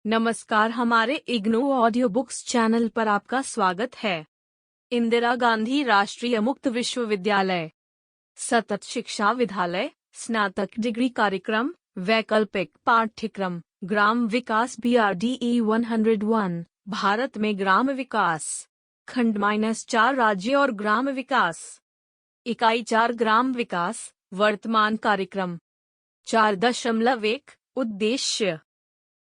नमस्कार, हमारे IGNOU audio books channel पर आपका स्वागत है। इंदिरा गांधी राष्ट्रीय मुक्त विश्वविद्यालय सतत शिक्षा विद्यालय स्नातक डिग्री कार्यक्रम वैकल्पिक पाठ्यक्रम ग्राम विकास BRDE 101 भारत में ग्राम विकास खंड -4 राज्य और ग्राम विकास इकाई 4 ग्राम विकास वर्तमान कार्यक्रम 4.1 उद्देश्य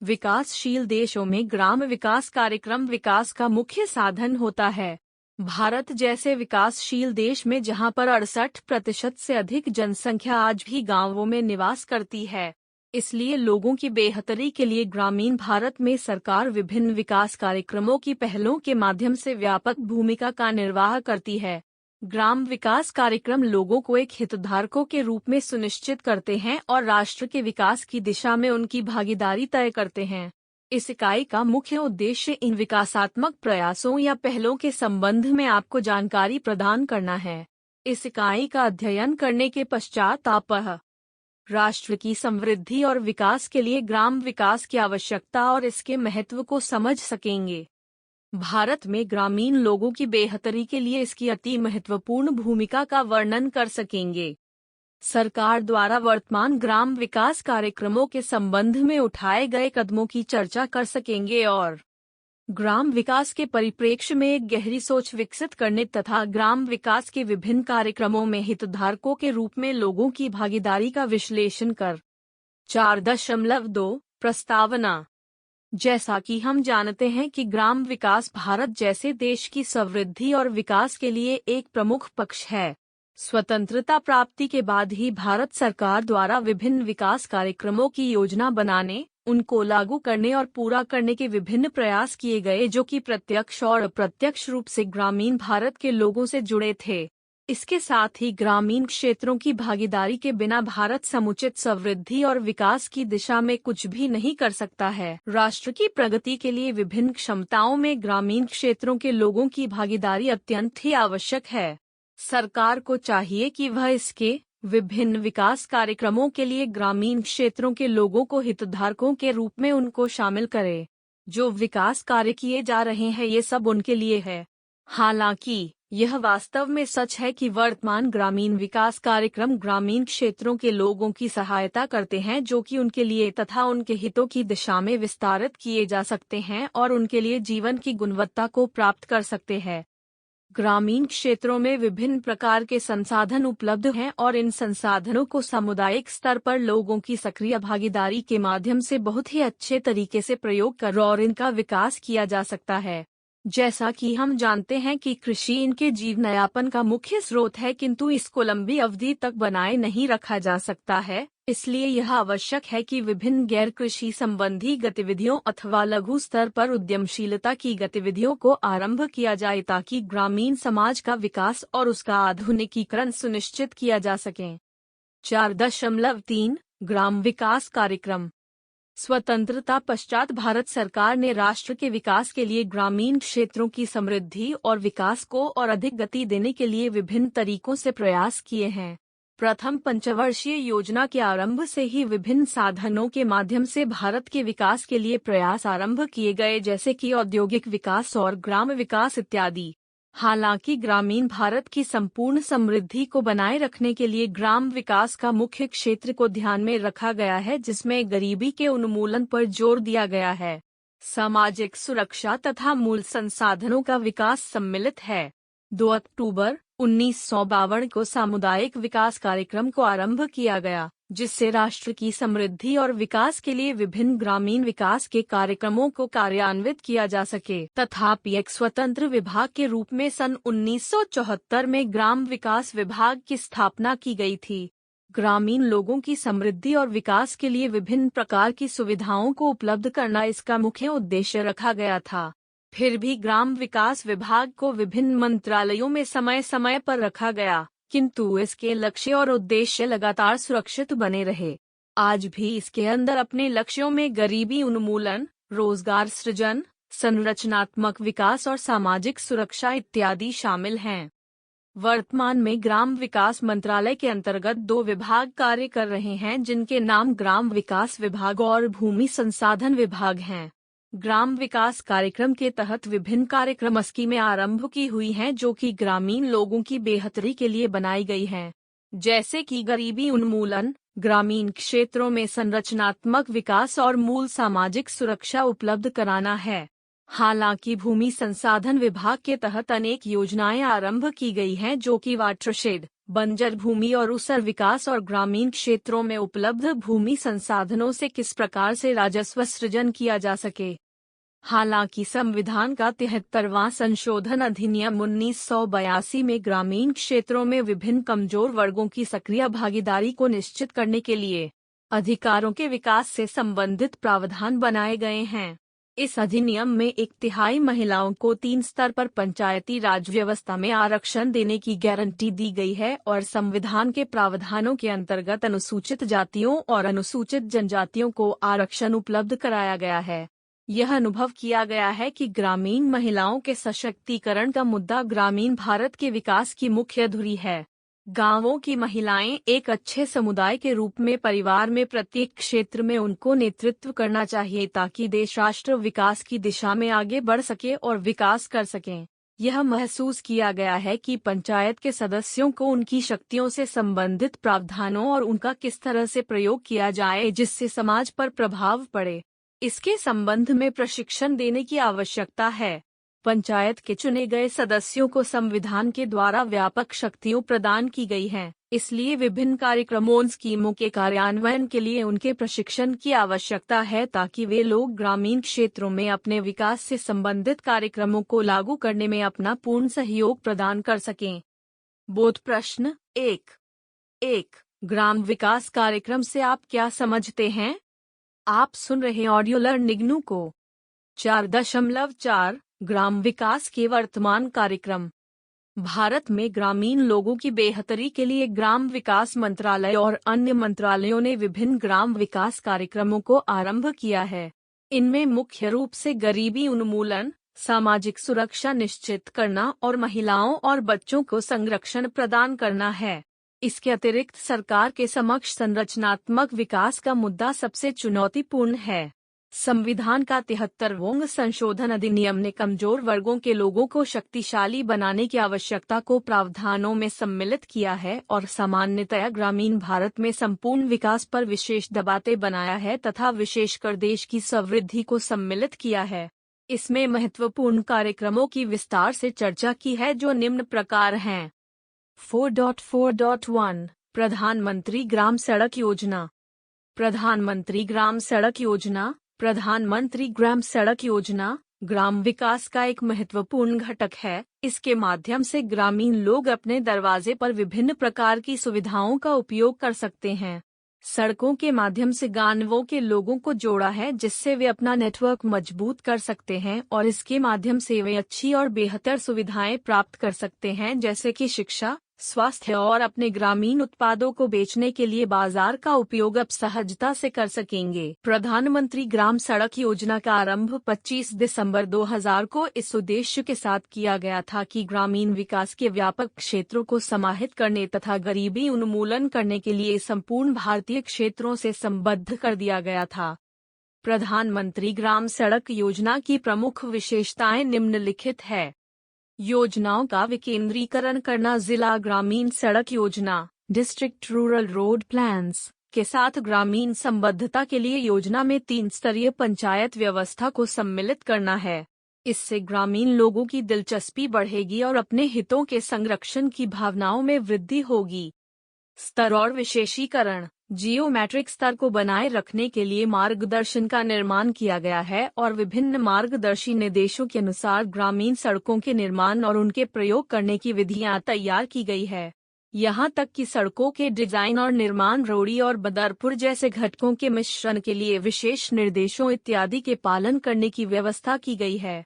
विकासशील देशों में ग्राम विकास कार्यक्रम विकास का मुख्य साधन होता है। भारत जैसे विकासशील देश में जहां पर 68% से अधिक जनसंख्या आज भी गांवों में निवास करती है, इसलिए लोगों की बेहतरी के लिए ग्रामीण भारत में सरकार विभिन्न विकास कार्यक्रमों की पहलों के माध्यम से व्यापक भूमिका का निर्वाह करती है। ग्राम विकास कार्यक्रम लोगों को एक हितधारकों के रूप में सुनिश्चित करते हैं और राष्ट्र के विकास की दिशा में उनकी भागीदारी तय करते हैं। इस इकाई का मुख्य उद्देश्य इन विकासात्मक प्रयासों या पहलों के संबंध में आपको जानकारी प्रदान करना है। इस इकाई का अध्ययन करने के पश्चात आप राष्ट्र की समृद्धि और विकास के लिए ग्राम विकास की आवश्यकता और इसके महत्व को समझ सकेंगे। भारत में ग्रामीण लोगों की बेहतरी के लिए इसकी अति महत्वपूर्ण भूमिका का वर्णन कर सकेंगे। सरकार द्वारा वर्तमान ग्राम विकास कार्यक्रमों के संबंध में उठाए गए कदमों की चर्चा कर सकेंगे और ग्राम विकास के परिप्रेक्ष्य में एक गहरी सोच विकसित करने तथा ग्राम विकास के विभिन्न कार्यक्रमों में हितधारकों के रूप में लोगों की भागीदारी का विश्लेषण कर 4.2 प्रस्तावना। जैसा कि हम जानते हैं कि ग्राम विकास भारत जैसे देश की समृद्धि और विकास के लिए एक प्रमुख पक्ष है। स्वतंत्रता प्राप्ति के बाद ही भारत सरकार द्वारा विभिन्न विकास कार्यक्रमों की योजना बनाने, उनको लागू करने और पूरा करने के विभिन्न प्रयास किए गए जो कि प्रत्यक्ष और अप्रत्यक्ष रूप से ग्रामीण भारत के लोगों से जुड़े थे। इसके साथ ही ग्रामीण क्षेत्रों की भागीदारी के बिना भारत समुचित समृद्धि और विकास की दिशा में कुछ भी नहीं कर सकता है। राष्ट्र की प्रगति के लिए विभिन्न क्षमताओं में ग्रामीण क्षेत्रों के लोगों की भागीदारी अत्यंत ही आवश्यक है। सरकार को चाहिए कि वह इसके विभिन्न विकास कार्यक्रमों के लिए ग्रामीण क्षेत्रों के लोगों को हितधारकों के रूप में उनको शामिल करे। जो विकास कार्य किए जा रहे हैं ये सब उनके लिए है। हालांकि यह वास्तव में सच है कि वर्तमान ग्रामीण विकास कार्यक्रम ग्रामीण क्षेत्रों के लोगों की सहायता करते हैं जो कि उनके लिए तथा उनके हितों की दिशा में विस्तारित किए जा सकते हैं और उनके लिए जीवन की गुणवत्ता को प्राप्त कर सकते हैं। ग्रामीण क्षेत्रों में विभिन्न प्रकार के संसाधन उपलब्ध हैं और इन संसाधनों को सामुदायिक स्तर पर लोगों की सक्रिय भागीदारी के माध्यम से बहुत ही अच्छे तरीके से प्रयोग कर और इनका विकास किया जा सकता है। जैसा कि हम जानते हैं कि कृषि इनके जीवनयापन का मुख्य स्रोत है, किंतु इसको लंबी अवधि तक बनाए नहीं रखा जा सकता है। इसलिए यह आवश्यक है कि विभिन्न गैर कृषि संबंधी गतिविधियों अथवा लघु स्तर पर उद्यमशीलता की गतिविधियों को आरंभ किया जाए ताकि ग्रामीण समाज का विकास और उसका आधुनिकीकरण सुनिश्चित किया जा सके। 4.3 ग्राम विकास कार्यक्रम। स्वतंत्रता पश्चात भारत सरकार ने राष्ट्र के विकास के लिए ग्रामीण क्षेत्रों की समृद्धि और विकास को और अधिक गति देने के लिए विभिन्न तरीकों से प्रयास किए हैं। प्रथम पंचवर्षीय योजना के आरंभ से ही विभिन्न साधनों के माध्यम से भारत के विकास के लिए प्रयास आरंभ किए गए, जैसे कि औद्योगिक विकास और ग्राम विकास इत्यादि। हालांकि ग्रामीण भारत की संपूर्ण समृद्धि को बनाए रखने के लिए ग्राम विकास का मुख्य क्षेत्र को ध्यान में रखा गया है, जिसमें गरीबी के उन्मूलन पर जोर दिया गया है। सामाजिक सुरक्षा तथा मूल संसाधनों का विकास सम्मिलित है। 2 अक्टूबर 1952 को सामुदायिक विकास कार्यक्रम को आरंभ किया गया, जिससे राष्ट्र की समृद्धि और विकास के लिए विभिन्न ग्रामीण विकास के कार्यक्रमों को कार्यान्वित किया जा सके। तथापि एक स्वतंत्र विभाग के रूप में सन 1974 में ग्राम विकास विभाग की स्थापना की गई थी। ग्रामीण लोगों की समृद्धि और विकास के लिए विभिन्न प्रकार की सुविधाओं को उपलब्ध करना इसका मुख्य उद्देश्य रखा गया था। फिर भी ग्राम विकास विभाग को विभिन्न मंत्रालयों में समय समय पर रखा गया, किंतु इसके लक्ष्य और उद्देश्य लगातार सुरक्षित बने रहे। आज भी इसके अंदर अपने लक्ष्यों में गरीबी उन्मूलन, रोजगार सृजन, संरचनात्मक विकास और सामाजिक सुरक्षा इत्यादि शामिल हैं। वर्तमान में ग्राम विकास मंत्रालय के अंतर्गत 2 विभाग कार्य कर रहे हैं, जिनके नाम ग्राम विकास विभाग और भूमि संसाधन विभाग हैं। ग्राम विकास कार्यक्रम के तहत विभिन्न कार्यक्रम स्कीमें आरंभ की हुई हैं जो कि ग्रामीण लोगों की बेहतरी के लिए बनाई गई हैं, जैसे कि गरीबी उन्मूलन, ग्रामीण क्षेत्रों में संरचनात्मक विकास और मूल सामाजिक सुरक्षा उपलब्ध कराना है। हालांकि भूमि संसाधन विभाग के तहत अनेक योजनाएं आरंभ की गई हैं जो कि वाटरशेड, बंजर भूमि और ऊसर विकास और ग्रामीण क्षेत्रों में उपलब्ध भूमि संसाधनों से किस प्रकार से राजस्व सृजन किया जा सके। हालांकि संविधान का 73वां संशोधन अधिनियम 1982 में ग्रामीण क्षेत्रों में विभिन्न कमजोर वर्गों की सक्रिय भागीदारी को निश्चित करने के लिए अधिकारों के विकास से संबंधित प्रावधान बनाए गए हैं। इस अधिनियम में 1/3 महिलाओं को 3 स्तर पर पंचायती राज व्यवस्था में आरक्षण देने की गारंटी दी गई है और संविधान के प्रावधानों के अंतर्गत अनुसूचित जातियों और अनुसूचित जनजातियों को आरक्षण उपलब्ध कराया गया है। यह अनुभव किया गया है कि ग्रामीण महिलाओं के सशक्तिकरण का मुद्दा ग्रामीण भारत के विकास की मुख्य धुरी है। गांवों की महिलाएं एक अच्छे समुदाय के रूप में परिवार में प्रत्येक क्षेत्र में उनको नेतृत्व करना चाहिए ताकि देश राष्ट्र विकास की दिशा में आगे बढ़ सके और विकास कर सकें। यह महसूस किया गया है कि पंचायत के सदस्यों को उनकी शक्तियों से संबंधित प्रावधानों और उनका किस तरह से प्रयोग किया जाए जिससे समाज पर प्रभाव पड़े, इसके संबंध में प्रशिक्षण देने की आवश्यकता है। पंचायत के चुने गए सदस्यों को संविधान के द्वारा व्यापक शक्तियां प्रदान की गई हैं, इसलिए विभिन्न कार्यक्रमों और स्कीमों के कार्यान्वयन के लिए उनके प्रशिक्षण की आवश्यकता है ताकि वे लोग ग्रामीण क्षेत्रों में अपने विकास से संबंधित कार्यक्रमों को लागू करने में अपना पूर्ण सहयोग प्रदान कर सकें। बोध प्रश्न 1 ग्राम विकास कार्यक्रम से आप क्या समझते हैं? आप सुन रहे ऑडियो लर्निंग को 4.4 ग्राम विकास के वर्तमान कार्यक्रम। भारत में ग्रामीण लोगों की बेहतरी के लिए ग्राम विकास मंत्रालय और अन्य मंत्रालयों ने विभिन्न ग्राम विकास कार्यक्रमों को आरंभ किया है। इनमें मुख्य रूप से गरीबी उन्मूलन, सामाजिक सुरक्षा निश्चित करना और महिलाओं और बच्चों को संरक्षण प्रदान करना है। इसके अतिरिक्त सरकार के समक्ष संरचनात्मक विकास का मुद्दा सबसे चुनौतीपूर्ण है। संविधान का 73वां संशोधन अधिनियम ने कमजोर वर्गों के लोगों को शक्तिशाली बनाने की आवश्यकता को प्रावधानों में सम्मिलित किया है और सामान्यतया ग्रामीण भारत में संपूर्ण विकास पर विशेष दबाव बनाया है तथा विशेषकर देश की समृद्धि को सम्मिलित किया है। इसमें महत्वपूर्ण कार्यक्रमों की विस्तार से चर्चा की है जो निम्न प्रकार हैं। 4.4.1 प्रधानमंत्री ग्राम सड़क योजना। प्रधानमंत्री ग्राम सड़क योजना प्रधानमंत्री ग्राम सड़क योजना ग्राम विकास का एक महत्वपूर्ण घटक है। इसके माध्यम से ग्रामीण लोग अपने दरवाजे पर विभिन्न प्रकार की सुविधाओं का उपयोग कर सकते हैं। सड़कों के माध्यम से गांवों के लोगों को जोड़ा है जिससे वे अपना नेटवर्क मजबूत कर सकते हैं और इसके माध्यम से वे अच्छी और बेहतर सुविधाएं प्राप्त कर सकते हैं जैसे कि शिक्षा, स्वास्थ्य और अपने ग्रामीण उत्पादों को बेचने के लिए बाजार का उपयोग अब सहजता से कर सकेंगे। प्रधानमंत्री ग्राम सड़क योजना का आरंभ 25 दिसंबर 2000 को इस उद्देश्य के साथ किया गया था कि ग्रामीण विकास के व्यापक क्षेत्रों को समाहित करने तथा गरीबी उन्मूलन करने के लिए संपूर्ण भारतीय क्षेत्रों से संबद्ध कर दिया गया था। प्रधानमंत्री ग्राम सड़क योजना की प्रमुख विशेषताएं निम्नलिखित है। योजनाओं का विकेंद्रीकरण करना। जिला ग्रामीण सड़क योजना डिस्ट्रिक्ट रूरल रोड प्लान्स के साथ ग्रामीण संबद्धता के लिए योजना में 3 स्तरीय पंचायत व्यवस्था को सम्मिलित करना है। इससे ग्रामीण लोगों की दिलचस्पी बढ़ेगी और अपने हितों के संरक्षण की भावनाओं में वृद्धि होगी। स्तर और विशेषीकरण। जियोमेट्रिक स्तर को बनाए रखने के लिए मार्गदर्शन का निर्माण किया गया है और विभिन्न मार्गदर्शी निर्देशों के अनुसार ग्रामीण सड़कों के निर्माण और उनके प्रयोग करने की विधियां तैयार की गई है। यहां तक कि सड़कों के डिजाइन और निर्माण रोड़ी और बदरपुर जैसे घटकों के मिश्रण के लिए विशेष निर्देशों इत्यादि के पालन करने की व्यवस्था की गई है।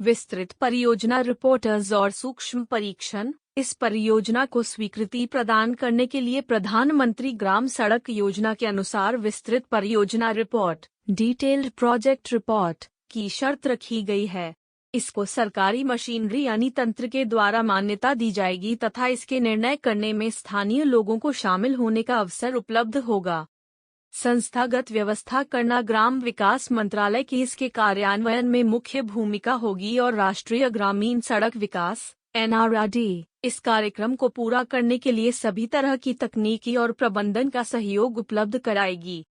विस्तृत परियोजना रिपोर्टर्स और सूक्ष्म परीक्षण। इस परियोजना को स्वीकृति प्रदान करने के लिए प्रधानमंत्री ग्राम सड़क योजना के अनुसार विस्तृत परियोजना रिपोर्ट डिटेल्ड प्रोजेक्ट रिपोर्ट की शर्त रखी गई है। इसको सरकारी मशीनरी यानी तंत्र के द्वारा मान्यता दी जाएगी तथा इसके निर्णय करने में स्थानीय लोगों को शामिल होने का अवसर उपलब्ध होगा। संस्थागत व्यवस्था करना ग्राम विकास मंत्रालय की इसके कार्यान्वयन में मुख्य भूमिका होगी और राष्ट्रीय ग्रामीण सड़क विकास NRD इस कार्यक्रम को पूरा करने के लिए सभी तरह की तकनीकी और प्रबंधन का सहयोग उपलब्ध कराएगी।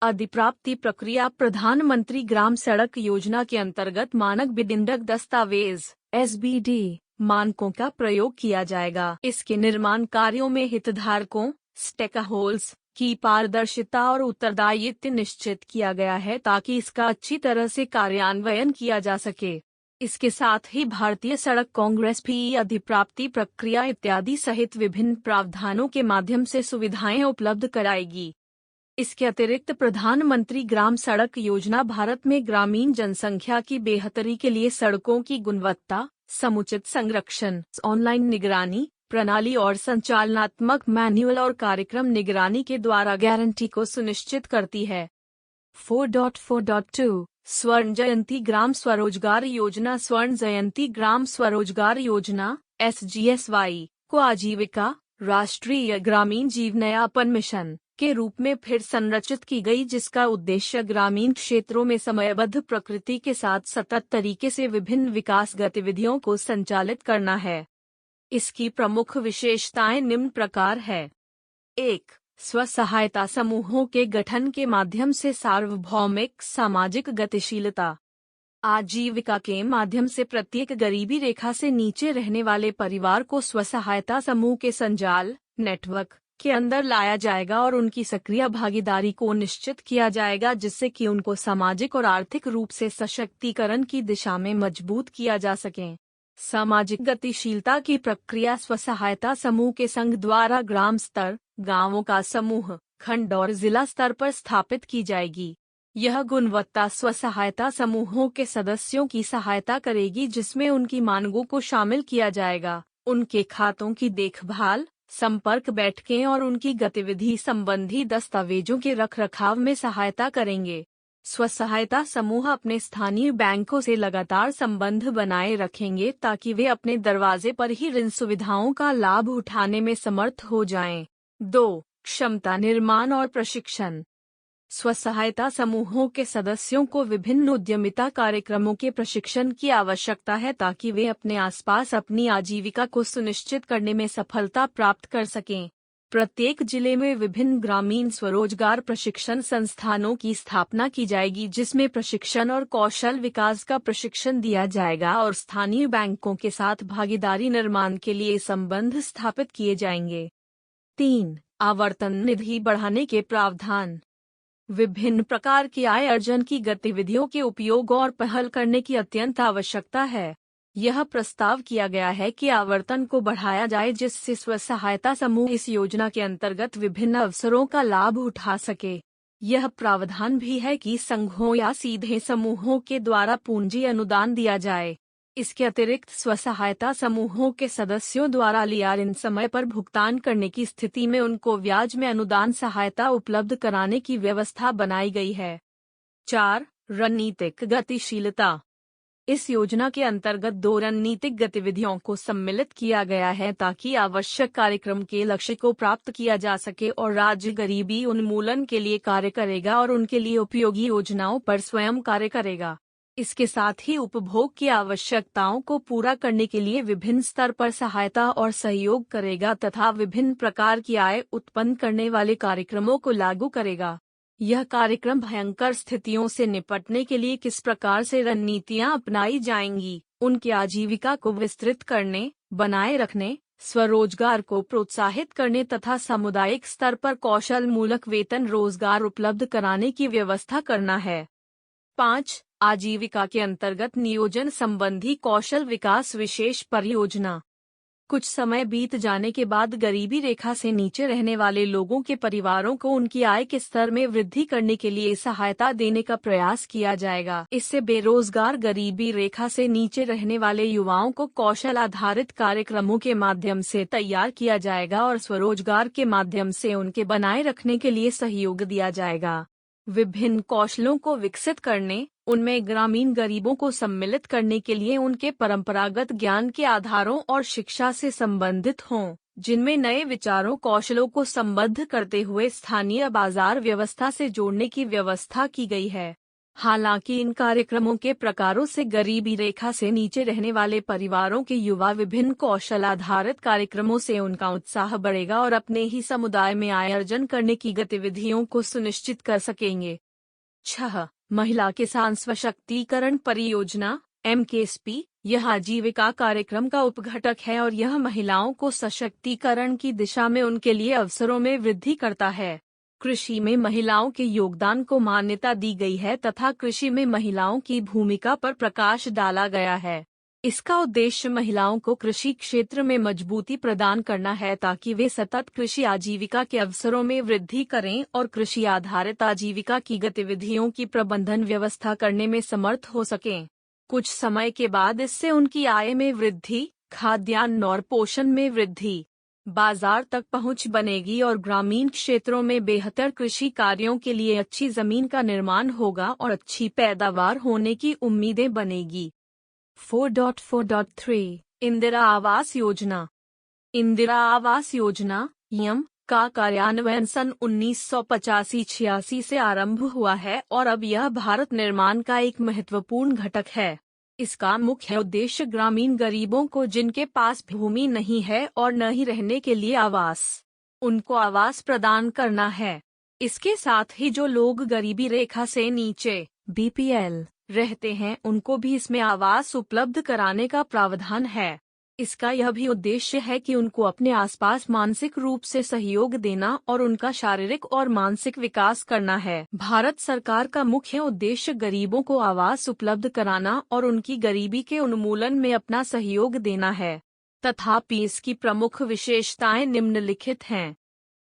अधिप्राप्ति प्रक्रिया प्रधानमंत्री ग्राम सड़क योजना के अंतर्गत मानक बिडिंडक दस्तावेज SBD मानकों का प्रयोग किया जाएगा। इसके निर्माण कार्यों में हितधारकों स्टेकहोल्डर्स की पारदर्शिता और उत्तरदायित्व निश्चित किया गया है ताकि इसका अच्छी तरह से कार्यान्वयन किया जा सके। इसके साथ ही भारतीय सड़क कांग्रेस भी अधिप्राप्ति प्रक्रिया इत्यादि सहित विभिन्न प्रावधानों के माध्यम से सुविधाएं उपलब्ध कराएगी। इसके अतिरिक्त प्रधानमंत्री ग्राम सड़क योजना भारत में ग्रामीण जनसंख्या की बेहतरी के लिए सड़कों की गुणवत्ता, समुचित संरक्षण, ऑनलाइन निगरानी प्रणाली और संचालनात्मक मैनुअल और कार्यक्रम निगरानी के द्वारा गारंटी को सुनिश्चित करती है। 4.4.2 स्वर्ण जयंती ग्राम स्वरोजगार योजना स्वर्ण जयंती ग्राम स्वरोजगार योजना SGSY को आजीविका राष्ट्रीय ग्रामीण जीवनयापन मिशन के रूप में फिर संरचित की गई, जिसका उद्देश्य ग्रामीण क्षेत्रों में समयबद्ध प्रकृति के साथ सतत तरीके से विभिन्न विकास गतिविधियों को संचालित करना है। इसकी प्रमुख विशेषताएं निम्न प्रकार है। 1. स्व-सहायता समूहों के गठन के माध्यम से सार्वभौमिक सामाजिक गतिशीलता। आजीविका के माध्यम से प्रत्येक गरीबी रेखा से नीचे रहने वाले परिवार को स्व-सहायता समूह के संजाल नेटवर्क के अंदर लाया जाएगा और उनकी सक्रिय भागीदारी को निश्चित किया जाएगा, जिससे कि उनको सामाजिक और आर्थिक रूप से सशक्तिकरण की दिशा में मजबूत किया जा सके। सामाजिक गतिशीलता की प्रक्रिया स्व-सहायता समूह के संघ द्वारा ग्राम स्तर, गांवों का समूह, खंड और जिला स्तर पर स्थापित की जाएगी। यह गुणवत्ता स्व-सहायता समूहों के सदस्यों की सहायता करेगी, जिसमें उनकी मांगों को शामिल किया जाएगा, उनके खातों की देखभाल, संपर्क बैठकें और उनकी गतिविधि संबंधी दस्तावेजों के रखरखाव में सहायता करेंगे। स्व-सहायता समूह अपने स्थानीय बैंकों से लगातार संबंध बनाए रखेंगे ताकि वे अपने दरवाजे पर ही ऋण सुविधाओं का लाभ उठाने में समर्थ हो जाएं। 2. क्षमता निर्माण और प्रशिक्षण। स्व-सहायता समूहों के सदस्यों को विभिन्न उद्यमिता कार्यक्रमों के प्रशिक्षण की आवश्यकता है ताकि वे अपने आसपास अपनी आजीविका को सुनिश्चित करने में सफलता प्राप्त कर सकें। प्रत्येक जिले में विभिन्न ग्रामीण स्वरोजगार प्रशिक्षण संस्थानों की स्थापना की जाएगी, जिसमें प्रशिक्षण और कौशल विकास का प्रशिक्षण दिया जाएगा और स्थानीय बैंकों के साथ भागीदारी निर्माण के लिए संबंध स्थापित किए जाएंगे। 3. आवर्तन निधि बढ़ाने के प्रावधान। विभिन्न प्रकार की आय अर्जन की गतिविधियों के उपयोग और पहल करने की अत्यंत आवश्यकता है। यह प्रस्ताव किया गया है कि आवर्तन को बढ़ाया जाए, जिससे स्व-सहायता समूह इस योजना के अंतर्गत विभिन्न अवसरों का लाभ उठा सके। यह प्रावधान भी है कि संघों या सीधे समूहों के द्वारा पूंजी अनुदान दिया जाए। इसके अतिरिक्त स्व-सहायता समूहों के सदस्यों द्वारा लिया ऋण समय पर भुगतान करने की स्थिति में उनको ब्याज में अनुदान सहायता उपलब्ध कराने की व्यवस्था बनाई गई है। 4. रणनीतिक गतिशीलता। इस योजना के अंतर्गत 2 रणनीतिक गतिविधियों को सम्मिलित किया गया है ताकि आवश्यक कार्यक्रम के लक्ष्य को प्राप्त किया जा सके और राज्य गरीबी उन्मूलन के लिए कार्य करेगा और उनके लिए उपयोगी योजनाओं पर स्वयं कार्य करेगा। इसके साथ ही उपभोग की आवश्यकताओं को पूरा करने के लिए विभिन्न स्तर पर सहायता और सहयोग करेगा तथा विभिन्न प्रकार की आय उत्पन्न करने वाले कार्यक्रमों को लागू करेगा। यह कार्यक्रम भयंकर स्थितियों से निपटने के लिए किस प्रकार से रणनीतियां अपनाई जाएंगी, उनकी आजीविका को विस्तृत करने, बनाए रखने, स्वरोजगार को प्रोत्साहित करने तथा सामुदायिक स्तर पर कौशल मूलक वेतन रोजगार उपलब्ध कराने की व्यवस्था करना है। 5. आजीविका के अंतर्गत नियोजन संबंधी कौशल विकास विशेष परियोजना। कुछ समय बीत जाने के बाद गरीबी रेखा से नीचे रहने वाले लोगों के परिवारों को उनकी आय के स्तर में वृद्धि करने के लिए सहायता देने का प्रयास किया जाएगा। इससे बेरोजगार गरीबी रेखा से नीचे रहने वाले युवाओं को कौशल आधारित कार्यक्रमों के माध्यम से तैयार किया जाएगा और स्वरोजगार के माध्यम से उनके बनाए रखने के लिए सहयोग दिया जाएगा। विभिन्न कौशलों को विकसित करने, उनमें ग्रामीण गरीबों को सम्मिलित करने के लिए उनके परंपरागत ज्ञान के आधारों और शिक्षा से संबंधित हों, जिनमें नए विचारों कौशलों को संबद्ध करते हुए स्थानीय बाजार व्यवस्था से जोड़ने की व्यवस्था की गई है। हालांकि इन कार्यक्रमों के प्रकारों से गरीबी रेखा से नीचे रहने वाले परिवारों के युवा विभिन्न कौशल आधारित कार्यक्रमों से उनका उत्साह बढ़ेगा और अपने ही समुदाय में आय अर्जन करने की गतिविधियों को सुनिश्चित कर सकेंगे। 6. महिला किसान सशक्तिकरण परियोजना MKSP। यह आजीविका कार्यक्रम का उपघटक है और यह महिलाओं को सशक्तिकरण की दिशा में उनके लिए अवसरों में वृद्धि करता है। कृषि में महिलाओं के योगदान को मान्यता दी गई है तथा कृषि में महिलाओं की भूमिका पर प्रकाश डाला गया है। इसका उद्देश्य महिलाओं को कृषि क्षेत्र में मजबूती प्रदान करना है ताकि वे सतत कृषि आजीविका के अवसरों में वृद्धि करें और कृषि आधारित आजीविका की गतिविधियों की प्रबंधन व्यवस्था करने में समर्थ हो सकें। कुछ समय के बाद इससे उनकी आय में वृद्धि, खाद्यान्न और पोषण में वृद्धि, बाजार तक पहुंच बनेगी और ग्रामीण क्षेत्रों में बेहतर कृषि कार्यों के लिए अच्छी जमीन का निर्माण होगा और अच्छी पैदावार होने की उम्मीदें बनेगी। 4.4.3 इंदिरा आवास योजना। इंदिरा आवास योजना (IAM) का कार्यान्वयन सन 1985-86 से आरंभ हुआ है और अब यह भारत निर्माण का एक महत्वपूर्ण घटक है। इसका मुख्य उद्देश्य ग्रामीण गरीबों को जिनके पास भूमि नहीं है और न ही रहने के लिए आवास, उनको आवास प्रदान करना है। इसके साथ ही जो लोग गरीबी रेखा से नीचे BPL रहते हैं उनको भी इसमें आवास उपलब्ध कराने का प्रावधान है। इसका यह भी उद्देश्य है कि उनको अपने आसपास मानसिक रूप से सहयोग देना और उनका शारीरिक और मानसिक विकास करना है। भारत सरकार का मुख्य उद्देश्य गरीबों को आवास उपलब्ध कराना और उनकी गरीबी के उन्मूलन में अपना सहयोग देना है। तथापि इसकी प्रमुख विशेषताएं निम्नलिखित हैं।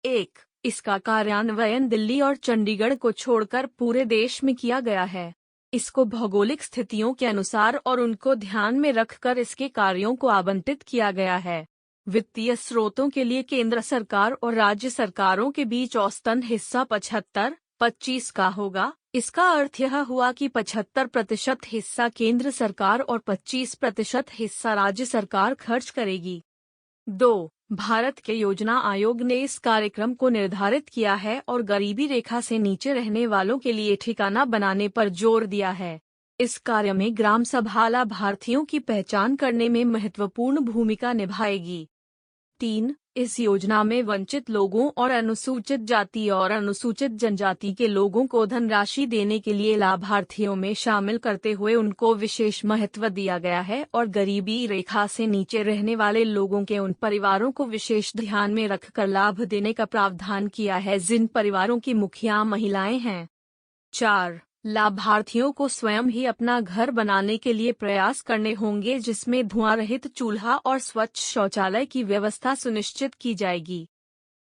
1. इसका कार्यान्वयन दिल्ली और चंडीगढ़ को छोड़कर पूरे देश में किया गया है। इसको भौगोलिक स्थितियों के अनुसार और उनको ध्यान में रखकर इसके कार्यों को आवंटित किया गया है। वित्तीय स्रोतों के लिए केंद्र सरकार और राज्य सरकारों के बीच औसतन हिस्सा 75-25 का होगा। इसका अर्थ यह हुआ कि 75% हिस्सा केंद्र सरकार और 25% हिस्सा राज्य सरकार खर्च करेगी। 2. भारत के योजना आयोग ने इस कार्यक्रम को निर्धारित किया है और गरीबी रेखा से नीचे रहने वालों के लिए ठिकाना बनाने पर जोर दिया है। इस कार्य में ग्राम सभा लाभार्थियों की पहचान करने में महत्वपूर्ण भूमिका निभाएगी। 3. इस योजना में वंचित लोगों और अनुसूचित जाति और अनुसूचित जनजाति के लोगों को धनराशि देने के लिए लाभार्थियों में शामिल करते हुए उनको विशेष महत्व दिया गया है और गरीबी रेखा से नीचे रहने वाले लोगों के उन परिवारों को विशेष ध्यान में रखकर लाभ देने का प्रावधान किया है जिन परिवारों की मुखिया महिलाएं हैं। 4. लाभार्थियों को स्वयं ही अपना घर बनाने के लिए प्रयास करने होंगे जिसमें धुआं रहित चूल्हा और स्वच्छ शौचालय की व्यवस्था सुनिश्चित की जाएगी।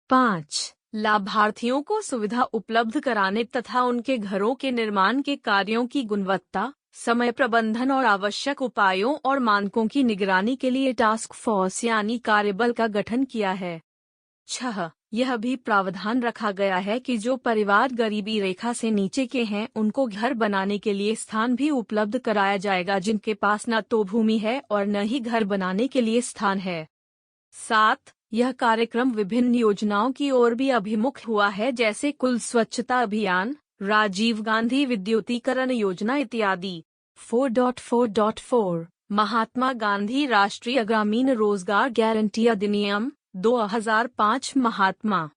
5. लाभार्थियों को सुविधा उपलब्ध कराने तथा उनके घरों के निर्माण के कार्यों की गुणवत्ता, समय प्रबंधन और आवश्यक उपायों और मानकों की निगरानी के लिए टास्क फोर्स यानी कार्यबल का गठन किया है। 6. यह भी प्रावधान रखा गया है कि जो परिवार गरीबी रेखा से नीचे के हैं उनको घर बनाने के लिए स्थान भी उपलब्ध कराया जाएगा जिनके पास न तो भूमि है और न ही घर बनाने के लिए स्थान है। 7. यह कार्यक्रम विभिन्न योजनाओं की ओर भी अभिमुख हुआ है जैसे कुल स्वच्छता अभियान, राजीव गांधी विद्युतीकरण योजना इत्यादि। 4.4.4 महात्मा गांधी राष्ट्रीय ग्रामीण रोजगार गारंटी अधिनियम 2005 महात्मा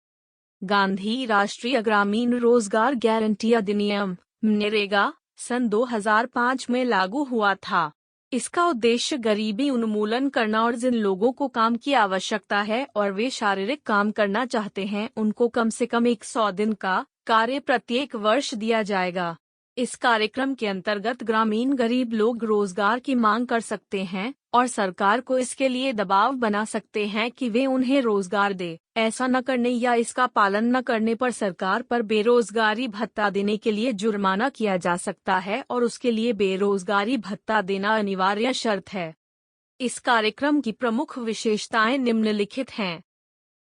गांधी राष्ट्रीय ग्रामीण रोजगार गारंटी अधिनियम (मनरेगा) सन 2005 में लागू हुआ था। इसका उद्देश्य गरीबी उन्मूलन करना और जिन लोगों को काम की आवश्यकता है और वे शारीरिक काम करना चाहते हैं उनको कम से कम 100 दिन का कार्य प्रत्येक वर्ष दिया जाएगा। इस कार्यक्रम के अंतर्गत ग्रामीण गरीब लोग रोजगार की मांग कर सकते हैं और सरकार को इसके लिए दबाव बना सकते हैं कि वे उन्हें रोजगार दे। ऐसा न करने या इसका पालन न करने पर सरकार पर बेरोजगारी भत्ता देने के लिए जुर्माना किया जा सकता है और उसके लिए बेरोजगारी भत्ता देना अनिवार्य शर्त है। इस कार्यक्रम की प्रमुख विशेषताएं निम्नलिखित हैं।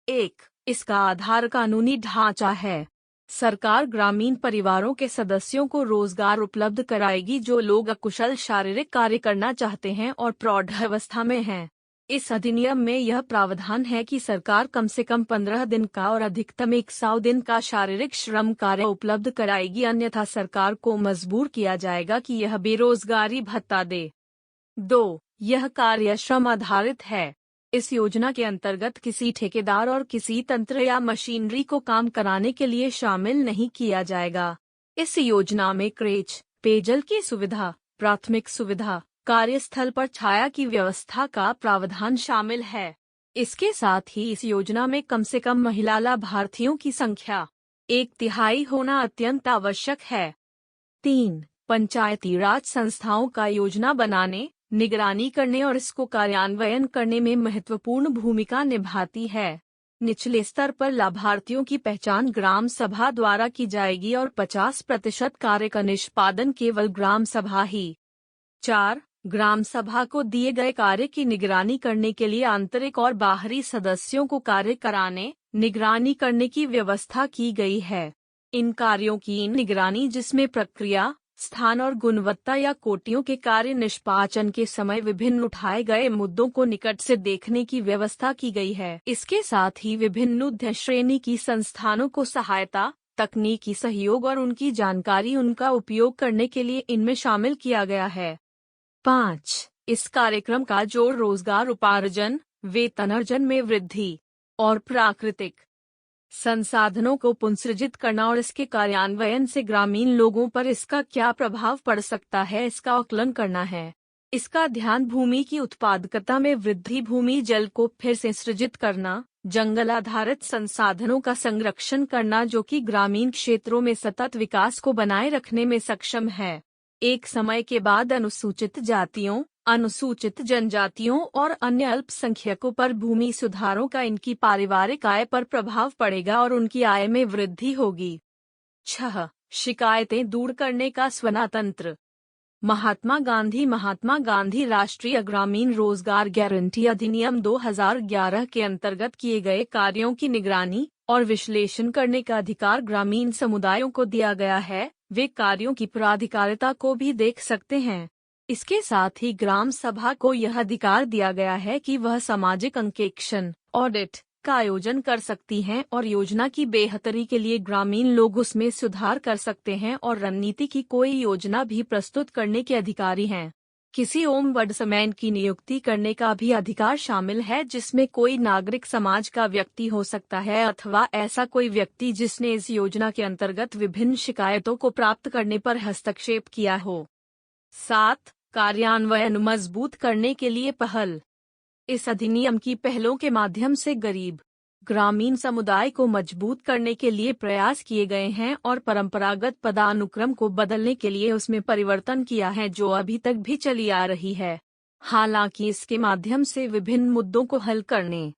1. इसका आधार कानूनी ढांचा है। सरकार ग्रामीण परिवारों के सदस्यों को रोजगार उपलब्ध कराएगी जो लोग अकुशल शारीरिक कार्य करना चाहते हैं और प्रौढ़ अवस्था में हैं। इस अधिनियम में यह प्रावधान है कि सरकार कम से कम 15 दिन का और अधिकतम 100 दिन का शारीरिक श्रम कार्य उपलब्ध कराएगी, अन्यथा सरकार को मजबूर किया जाएगा कि यह बेरोजगारी भत्ता दे। 2. यह कार्य श्रम आधारित है। इस योजना के अंतर्गत किसी ठेकेदार और किसी तंत्र या मशीनरी को काम कराने के लिए शामिल नहीं किया जाएगा। इस योजना में क्रेच, पेयजल की सुविधा, प्राथमिक सुविधा, कार्यस्थल पर छाया की व्यवस्था का प्रावधान शामिल है। इसके साथ ही इस योजना में कम से कम महिला लाभार्थियों की संख्या 1/3 होना अत्यंत आवश्यक है। 3. पंचायती राज संस्थाओं का योजना बनाने, निगरानी करने और इसको कार्यान्वयन करने में महत्वपूर्ण भूमिका निभाती है। निचले स्तर पर लाभार्थियों की पहचान ग्राम सभा द्वारा की जाएगी और 50% कार्य का निष्पादन केवल ग्राम सभा ही। 4. ग्राम सभा को दिए गए कार्य की निगरानी करने के लिए आंतरिक और बाहरी सदस्यों को कार्य कराने, निगरानी करने की व्यवस्था की गई है। इन कार्यों की निगरानी जिसमें प्रक्रिया, स्थान और गुणवत्ता या कोटियों के कार्य निष्पादन के समय विभिन्न उठाए गए मुद्दों को निकट से देखने की व्यवस्था की गई है। इसके साथ ही विभिन्न उद्यम श्रेणी की संस्थानों को सहायता, तकनीकी सहयोग और उनकी जानकारी उनका उपयोग करने के लिए इनमें शामिल किया गया है। 5. इस कार्यक्रम का जोड़ रोजगार उपार्जन, वेतन अर्जन में वृद्धि और प्राकृतिक संसाधनों को पुनर्सृजित करना और इसके कार्यान्वयन से ग्रामीण लोगों पर इसका क्या प्रभाव पड़ सकता है इसका आकलन करना है। इसका ध्यान भूमि की उत्पादकता में वृद्धि, भूमि जल को फिर से सृजित करना, जंगल आधारित संसाधनों का संरक्षण करना जो कि ग्रामीण क्षेत्रों में सतत विकास को बनाए रखने में सक्षम है। एक समय के बाद अनुसूचित जातियों, अनुसूचित जनजातियों और अन्य अल्पसंख्यकों पर भूमि सुधारों का इनकी पारिवारिक आय पर प्रभाव पड़ेगा और उनकी आय में वृद्धि होगी। 6. शिकायतें दूर करने का स्वतंत्र। महात्मा गांधी राष्ट्रीय ग्रामीण रोजगार गारंटी अधिनियम 2011 के अंतर्गत किए गए कार्यों की निगरानी और विश्लेषण करने का अधिकार ग्रामीण समुदायों को दिया गया है। वे कार्यों की प्राधिकारिता को भी देख सकते हैं। इसके साथ ही ग्राम सभा को यह अधिकार दिया गया है कि वह सामाजिक अंकेक्षण, ऑडिट का आयोजन कर सकती हैं और योजना की बेहतरी के लिए ग्रामीण लोग उसमें सुधार कर सकते हैं और रणनीति की कोई योजना भी प्रस्तुत करने के अधिकारी हैं। किसी ओम्बड्समैन की नियुक्ति करने का भी अधिकार शामिल है, जिसमें कोई नागरिक समाज का व्यक्ति हो सकता है अथवा ऐसा कोई व्यक्ति जिसने इस योजना के अंतर्गत विभिन्न शिकायतों को प्राप्त करने पर हस्तक्षेप किया हो। 7. कार्यान्वयन मजबूत करने के लिए पहल। इस अधिनियम की पहलों के माध्यम से गरीब ग्रामीण समुदाय को मजबूत करने के लिए प्रयास किए गए हैं और परंपरागत पदानुक्रम को बदलने के लिए उसमें परिवर्तन किया है जो अभी तक भी चली आ रही है। हालांकि इसके माध्यम से विभिन्न मुद्दों को हल करने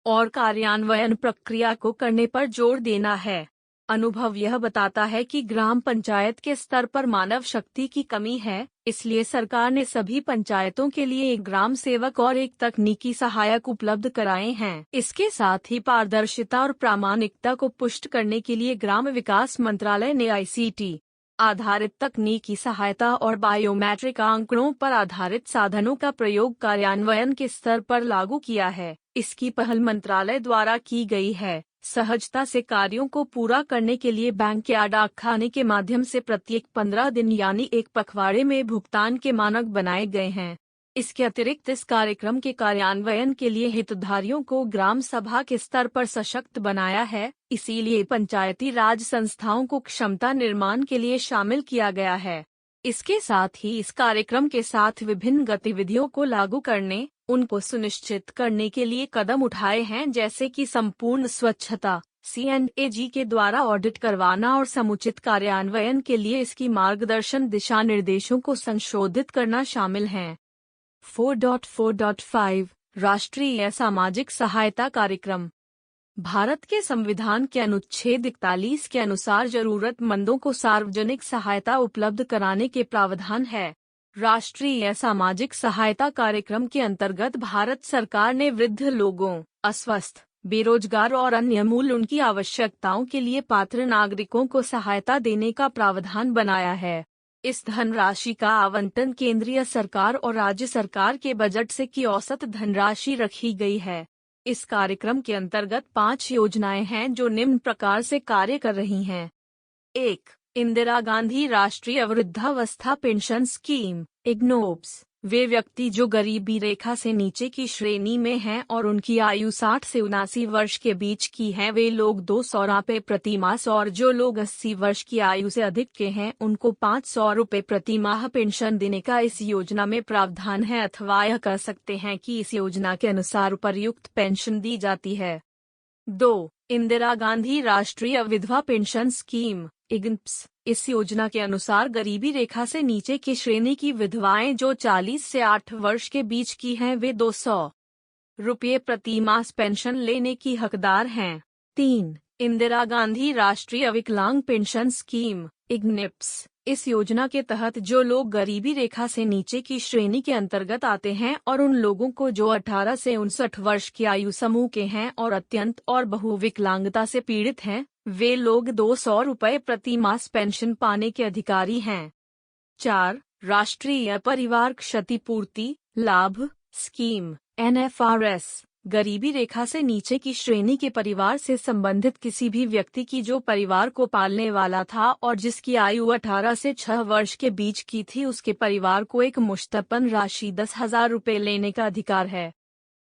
और कार्यान्वयन प्रक्रिया को करने पर जोर देना है। अनुभव यह बताता है कि ग्राम पंचायत के स्तर पर मानव शक्ति की कमी है, इसलिए सरकार ने सभी पंचायतों के लिए एक ग्राम सेवक और एक तकनीकी सहायक उपलब्ध कराए हैं। इसके साथ ही पारदर्शिता और प्रामाणिकता को पुष्ट करने के लिए ग्राम विकास मंत्रालय ने ICT आधारित तकनीकी सहायता और बायोमेट्रिक आंकड़ों पर आधारित साधनों का प्रयोग कार्यान्वयन के स्तर पर लागू किया है। इसकी पहल मंत्रालय द्वारा की गई है। सहजता से कार्यों को पूरा करने के लिए बैंक या डाकखाने के माध्यम से प्रत्येक 15 दिन यानी एक पखवाड़े में भुगतान के मानक बनाए गए हैं। इसके अतिरिक्त इस कार्यक्रम के कार्यान्वयन के लिए हितधारियों को ग्राम सभा के स्तर पर सशक्त बनाया है, इसीलिए पंचायती राज संस्थाओं को क्षमता निर्माण के लिए शामिल किया गया है। इसके साथ ही इस कार्यक्रम के साथ विभिन्न गतिविधियों को लागू करने, उनको सुनिश्चित करने के लिए कदम उठाए हैं, जैसे कि संपूर्ण स्वच्छता, CNAG के द्वारा ऑडिट करवाना और समुचित कार्यान्वयन के लिए इसकी मार्गदर्शन दिशा निर्देशों को संशोधित करना शामिल हैं। 4.4.5 राष्ट्रीय सामाजिक सहायता कार्यक्रम। भारत के संविधान के अनुच्छेद 41 के अनुसार जरूरतमंदों को सार्वजनिक सहायता उपलब्ध कराने के प्रावधान है। राष्ट्रीय सामाजिक सहायता कार्यक्रम के अंतर्गत भारत सरकार ने वृद्ध लोगों, अस्वस्थ, बेरोजगार और अन्य मूल उनकी आवश्यकताओं के लिए पात्र नागरिकों को सहायता देने का प्रावधान बनाया है। इस धनराशि का आवंटन केंद्रीय सरकार और राज्य सरकार के बजट से की औसत धनराशि रखी गई है। इस कार्यक्रम के अंतर्गत 5 योजनाएं हैं जो निम्न प्रकार से कार्य कर रही हैं। 1. इंदिरा गांधी राष्ट्रीय वृद्धावस्था पेंशन स्कीम इग्नोप्स। वे व्यक्ति जो गरीबी रेखा से नीचे की श्रेणी में हैं और उनकी आयु 60 से 79 वर्ष के बीच की है, वे लोग 200 रुपये प्रति मास, और जो लोग 80 वर्ष की आयु से अधिक के हैं उनको 500 रुपये प्रति माह पेंशन देने का इस योजना में प्रावधान है, अथवा यह कर सकते हैं कि इस योजना के अनुसार उपर्युक्त पेंशन दी जाती है। 2. इंदिरा गांधी राष्ट्रीय विधवा पेंशन स्कीम इग्नप्स। इस योजना के अनुसार गरीबी रेखा से नीचे की श्रेणी की विधवाएं जो 40 से 8 वर्ष के बीच की हैं, वे 200 रुपये प्रति मास पेंशन लेने की हकदार हैं। 3. इंदिरा गांधी राष्ट्रीय विकलांग पेंशन स्कीम इग्निप्स। इस योजना के तहत जो लोग गरीबी रेखा से नीचे की श्रेणी के अंतर्गत आते हैं और उन लोगों को जो 18 से 59 वर्ष की आयु समूह के हैं और अत्यंत और बहुविकलांगता से पीड़ित हैं, वे लोग 200 रुपये प्रति मास पेंशन पाने के अधिकारी हैं। 4. राष्ट्रीय परिवार क्षतिपूर्ति लाभ स्कीम NFRS। गरीबी रेखा से नीचे की श्रेणी के परिवार से संबंधित किसी भी व्यक्ति की जो परिवार को पालने वाला था और जिसकी आयु 18 से 6 वर्ष के बीच की थी, उसके परिवार को एक मुश्तपन राशि 10,000 रुपये लेने का अधिकार है।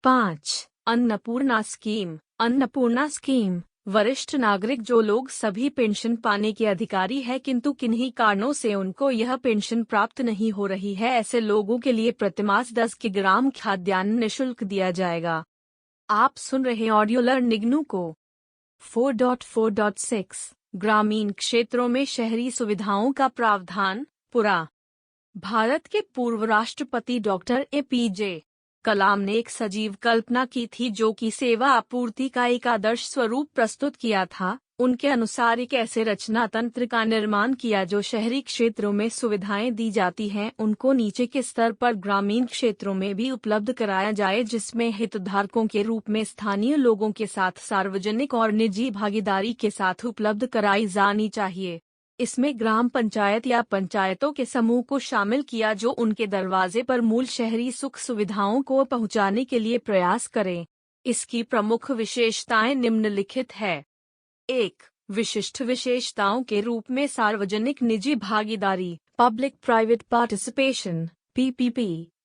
5. अन्नपूर्णा स्कीम। अन्नपूर्णा स्कीम वरिष्ठ नागरिक जो लोग सभी पेंशन पाने के अधिकारी है किंतु किन्हीं कारणों से उनको यह पेंशन प्राप्त नहीं हो रही है, ऐसे लोगों के लिए प्रतिमास 10 किलोग्राम खाद्यान्न निःशुल्क दिया जाएगा। आप सुन रहे ऑडियो लर्न इग्नू को। 4.4.6 ग्रामीण क्षेत्रों में शहरी सुविधाओं का प्रावधान पूरा। भारत के पूर्व राष्ट्रपति डॉक्टर APJ कलाम ने एक सजीव कल्पना की थी जो कि सेवा आपूर्ति का एक आदर्श स्वरूप प्रस्तुत किया था। उनके अनुसार एक ऐसे रचना तंत्र का निर्माण किया जो शहरी क्षेत्रों में सुविधाएं दी जाती हैं उनको नीचे के स्तर पर ग्रामीण क्षेत्रों में भी उपलब्ध कराया जाए, जिसमें हितधारकों के रूप में स्थानीय लोगों के साथ सार्वजनिक और निजी भागीदारी के साथ उपलब्ध कराई जानी चाहिए। इसमें ग्राम पंचायत या पंचायतों के समूह को शामिल किया जो उनके दरवाजे पर मूल शहरी सुख सुविधाओं को पहुंचाने के लिए प्रयास करें। इसकी प्रमुख विशेषताएं निम्नलिखित है। 1. विशिष्ट विशेषताओं के रूप में सार्वजनिक निजी भागीदारी पब्लिक प्राइवेट पार्टिसिपेशन PPP,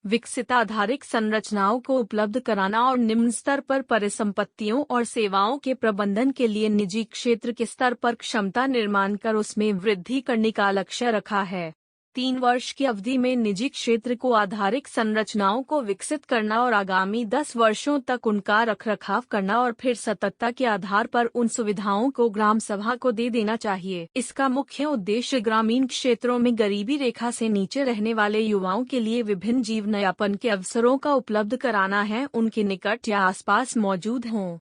विकसित आधारिक संरचनाओं को उपलब्ध कराना और निम्न स्तर पर परिसंपत्तियों और सेवाओं के प्रबंधन के लिए निजी क्षेत्र के स्तर पर क्षमता निर्माण कर उसमें वृद्धि करने का लक्ष्य रखा है। 3 वर्ष की अवधि में निजी क्षेत्र को आधारिक संरचनाओं को विकसित करना और आगामी 10 वर्षों तक उनका रखरखाव करना और फिर सततता के आधार पर उन सुविधाओं को ग्राम सभा को दे देना चाहिए। इसका मुख्य उद्देश्य ग्रामीण क्षेत्रों में गरीबी रेखा से नीचे रहने वाले युवाओं के लिए विभिन्न जीवनयापन के अवसरों का उपलब्ध कराना है, उनके निकट या आसपास मौजूद हों।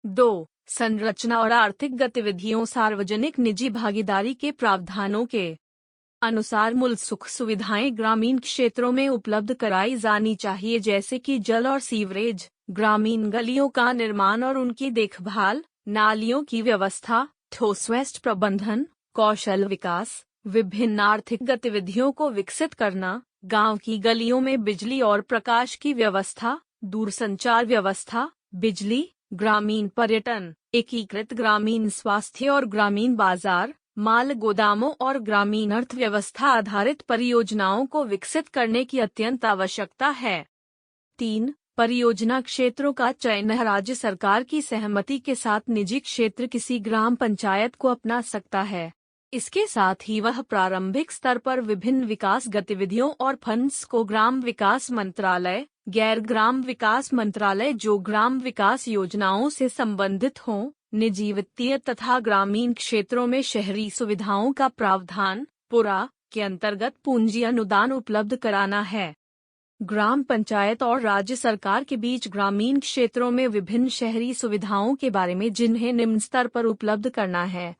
2. संरचना और आर्थिक गतिविधियों सार्वजनिक निजी भागीदारी के प्रावधानों के अनुसार मूल सुख सुविधाएं ग्रामीण क्षेत्रों में उपलब्ध कराई जानी चाहिए, जैसे कि जल और सीवरेज, ग्रामीण गलियों का निर्माण और उनकी देखभाल, नालियों की व्यवस्था, ठोस वेस्ट प्रबंधन, कौशल विकास, विभिन्न आर्थिक गतिविधियों को विकसित करना, गांव की गलियों में बिजली और प्रकाश की व्यवस्था, दूरसंचार व्यवस्था, बिजली, ग्रामीण पर्यटन, एकीकृत ग्रामीण स्वास्थ्य और ग्रामीण बाजार, माल गोदामों और ग्रामीण अर्थव्यवस्था आधारित परियोजनाओं को विकसित करने की अत्यंत आवश्यकता है। 3. परियोजना क्षेत्रों का चयन राज्य सरकार की सहमति के साथ निजी क्षेत्र किसी ग्राम पंचायत को अपना सकता है। इसके साथ ही वह प्रारंभिक स्तर पर विभिन्न विकास गतिविधियों और फंड्स को ग्राम विकास मंत्रालय, गैर ग्राम विकास मंत्रालय जो ग्राम विकास योजनाओं से संबंधित हों, निजी वित्तीय तथा ग्रामीण क्षेत्रों में शहरी सुविधाओं का प्रावधान पूरा के अंतर्गत पूंजी अनुदान उपलब्ध कराना है। ग्राम पंचायत और राज्य सरकार के बीच ग्रामीण क्षेत्रों में विभिन्न शहरी सुविधाओं के बारे में जिन्हें निम्न स्तर पर उपलब्ध करना है,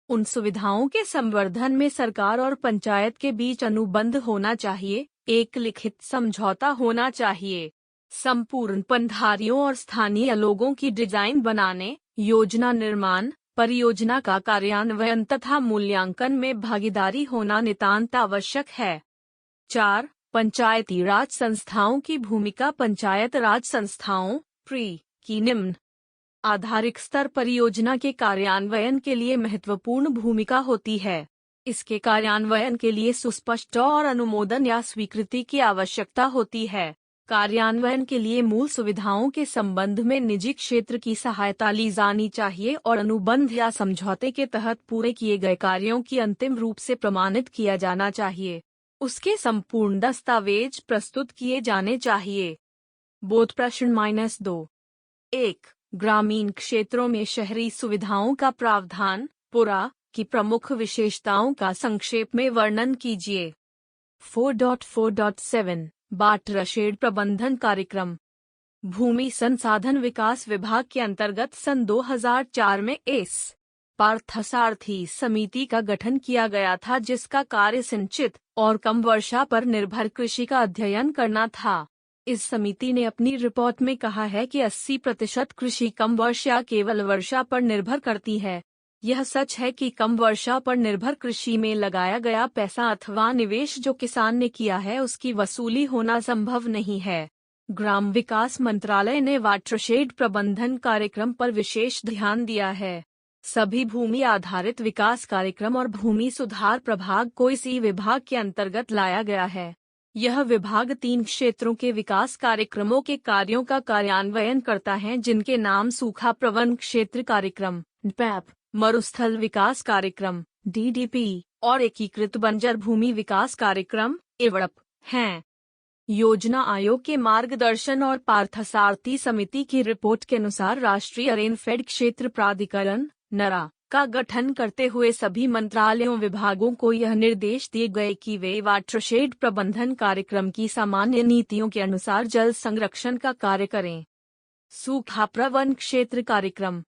उन सुविधाओं के संवर्धन में सरकार और पंचायत के बीच अनुबंध होना चाहिए, एक लिखित समझौता होना चाहिए। संपूर्ण पनधारियों और स्थानीय लोगों की डिजाइन बनाने, योजना निर्माण, परियोजना का कार्यान्वयन तथा मूल्यांकन में भागीदारी होना नितांत आवश्यक है। 4. पंचायती राज संस्थाओं की भूमिका। पंचायत राज संस्थाओं प्री की निम्न आधारिक स्तर परियोजना के कार्यान्वयन के लिए महत्वपूर्ण भूमिका होती है। इसके कार्यान्वयन के लिए सुस्पष्ट और अनुमोदन या स्वीकृति की आवश्यकता होती है। कार्यान्वयन के लिए मूल सुविधाओं के संबंध में निजी क्षेत्र की सहायता ली जानी चाहिए और अनुबंध या समझौते के तहत पूरे किए गए कार्यों की अंतिम रूप से प्रमाणित किया जाना चाहिए। उसके संपूर्ण दस्तावेज प्रस्तुत किए जाने चाहिए। बोध प्रश्न -2। 1. ग्रामीण क्षेत्रों में शहरी सुविधाओं का प्रावधान पुरा की प्रमुख विशेषताओं का संक्षेप में वर्णन कीजिए। 4.4.7 वाटरशेड प्रबंधन कार्यक्रम। भूमि संसाधन विकास विभाग के अंतर्गत सन 2004 में एस पार्थसारथी समिति का गठन किया गया था, जिसका कार्य सिंचित और कम वर्षा पर निर्भर कृषि का अध्ययन करना था। इस समिति ने अपनी रिपोर्ट में कहा है कि 80% कृषि कम वर्षा केवल वर्षा पर निर्भर करती है। यह सच है कि कम वर्षा पर निर्भर कृषि में लगाया गया पैसा अथवा निवेश जो किसान ने किया है उसकी वसूली होना संभव नहीं है। ग्राम विकास मंत्रालय ने वाटरशेड प्रबंधन कार्यक्रम पर विशेष ध्यान दिया है। सभी भूमि आधारित विकास कार्यक्रम और भूमि सुधार प्रभाग को इसी विभाग के अंतर्गत लाया गया है। यह विभाग 3 क्षेत्रों के विकास कार्यक्रमों के कार्यों का कार्यान्वयन करता है, जिनके नाम सूखा प्रवण क्षेत्र कार्यक्रम (डपैप), मरुस्थल विकास कार्यक्रम (DDP) और एकीकृत बंजर भूमि विकास कार्यक्रम (EWP) हैं। योजना आयोग के मार्गदर्शन और पार्थसारथी समिति की रिपोर्ट के अनुसार राष्ट्रीय रेनफेड क्षेत्र प्राधिकरण (नरा) का गठन करते हुए सभी मंत्रालयों विभागों को यह निर्देश दिए गए कि वे वाटरशेड प्रबंधन कार्यक्रम की सामान्य नीतियों के अनुसार जल संरक्षण का कार्य करें। सूखा प्रवण क्षेत्र कार्यक्रम।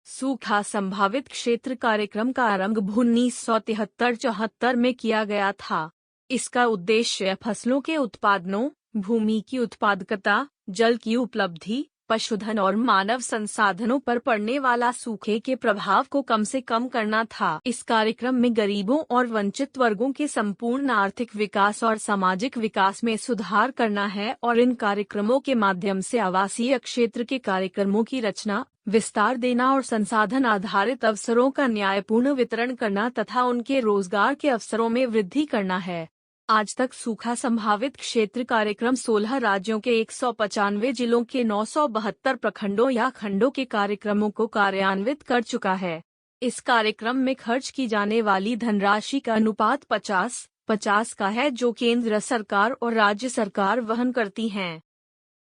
सूखा संभावित क्षेत्र कार्यक्रम का आरंभ 1973-74 में किया गया था। इसका उद्देश्य फसलों के उत्पादनों, भूमि की उत्पादकता, जल की उपलब्धि, पशुधन और मानव संसाधनों पर पड़ने वाला सूखे के प्रभाव को कम से कम करना था। इस कार्यक्रम में गरीबों और वंचित वर्गों के संपूर्ण आर्थिक विकास और सामाजिक विकास में सुधार करना है और इन कार्यक्रमों के माध्यम से आवासीय क्षेत्र के कार्यक्रमों की रचना, विस्तार देना और संसाधन आधारित अवसरों का न्यायपूर्ण वितरण करना तथा उनके रोजगार के अवसरों में वृद्धि करना है। आज तक सूखा संभावित क्षेत्र कार्यक्रम 16 राज्यों के 195 जिलों के 972 प्रखंडों या खंडों के कार्यक्रमों को कार्यान्वित कर चुका है। इस कार्यक्रम में खर्च की जाने वाली धनराशि का अनुपात 50-50 का है, जो केंद्र सरकार और राज्य सरकार वहन करती हैं।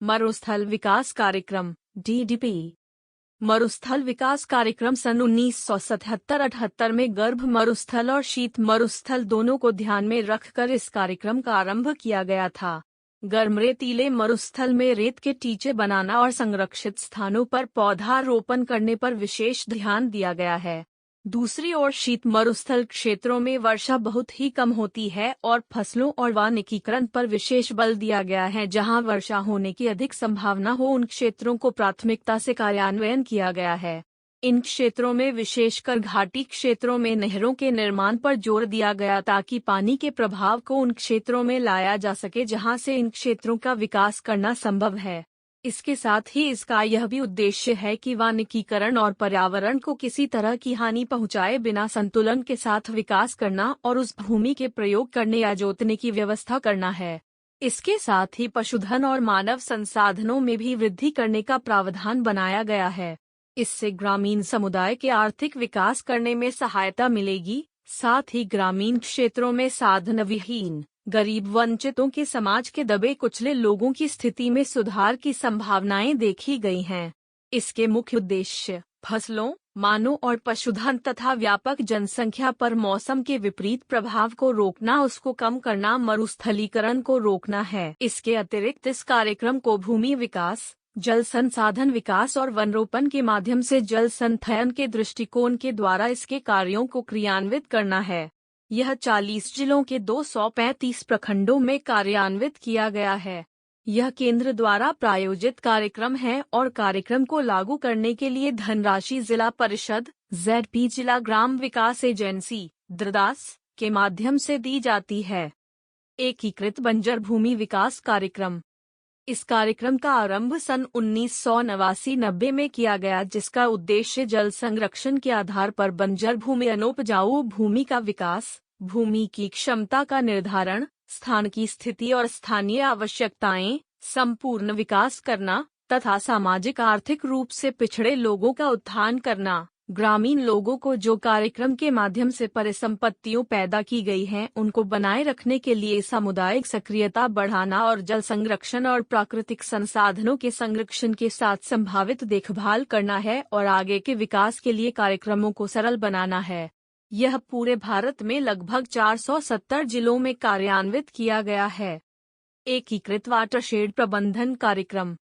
मरुस्थल विकास कार्यक्रम (DDP) मरुस्थल विकास कार्यक्रम सन 1977-78 में गर्भ मरुस्थल और शीत मरुस्थल दोनों को ध्यान में रखकर इस कार्यक्रम का आरंभ किया गया था। गर्म रेतीले मरुस्थल में रेत के टीचे बनाना और संरक्षित स्थानों पर पौधारोपण करने पर विशेष ध्यान दिया गया है। दूसरी ओर शीत मरुस्थल क्षेत्रों में वर्षा बहुत ही कम होती है और फसलों और वानिकीकरण पर विशेष बल दिया गया है। जहां वर्षा होने की अधिक संभावना हो, उन क्षेत्रों को प्राथमिकता से कार्यान्वयन किया गया है। इन क्षेत्रों में विशेषकर घाटी क्षेत्रों में नहरों के निर्माण पर जोर दिया गया ताकि पानी के प्रभाव को उन क्षेत्रों में लाया जा सके जहां से इन क्षेत्रों का विकास करना संभव है। इसके साथ ही इसका यह भी उद्देश्य है कि वानिकीकरण और पर्यावरण को किसी तरह की हानि पहुंचाए बिना संतुलन के साथ विकास करना और उस भूमि के प्रयोग करने या जोतने की व्यवस्था करना है। इसके साथ ही पशुधन और मानव संसाधनों में भी वृद्धि करने का प्रावधान बनाया गया है। इससे ग्रामीण समुदाय के आर्थिक विकास करने में सहायता मिलेगी। साथ ही ग्रामीण क्षेत्रों में साधन विहीन, गरीब वंचितों के समाज के दबे कुचले लोगों की स्थिति में सुधार की संभावनाएं देखी गई हैं। इसके मुख्य उद्देश्य फसलों, मानव और पशुधन तथा व्यापक जनसंख्या पर मौसम के विपरीत प्रभाव को रोकना, उसको कम करना, मरुस्थलीकरण को रोकना है। इसके अतिरिक्त इस कार्यक्रम को भूमि विकास, जल संसाधन विकास और वनरोपण के माध्यम से जल संचयन के दृष्टिकोण के द्वारा इसके कार्यों को क्रियान्वित करना है। यह 40 जिलों के 235 प्रखंडों में कार्यान्वित किया गया है। यह केंद्र द्वारा प्रायोजित कार्यक्रम है और कार्यक्रम को लागू करने के लिए धनराशि जिला परिषद, ZP जिला ग्राम विकास एजेंसी द्रदास के माध्यम से दी जाती है। एकीकृत बंजर भूमि विकास कार्यक्रम। इस कार्यक्रम का आरंभ सन 1989-90 में किया गया, जिसका उद्देश्य जल संरक्षण के आधार पर बंजर भूमि अनउपजाऊ भूमि का विकास, भूमि की क्षमता का निर्धारण, स्थान की स्थिति और स्थानीय आवश्यकताएं, संपूर्ण विकास करना तथा सामाजिक आर्थिक रूप से पिछड़े लोगों का उत्थान करना। ग्रामीण लोगों को जो कार्यक्रम के माध्यम से परिसंपत्तियों पैदा की गई हैं, उनको बनाए रखने के लिए सामुदायिक सक्रियता बढ़ाना और जल संरक्षण और प्राकृतिक संसाधनों के संरक्षण के साथ संभावित देखभाल करना है और आगे के विकास के लिए कार्यक्रमों को सरल बनाना है। यह पूरे भारत में लगभग 470 जिलों में कार्यान्वित किया गया है। एकीकृत वाटरशेड प्रबंधन कार्यक्रम।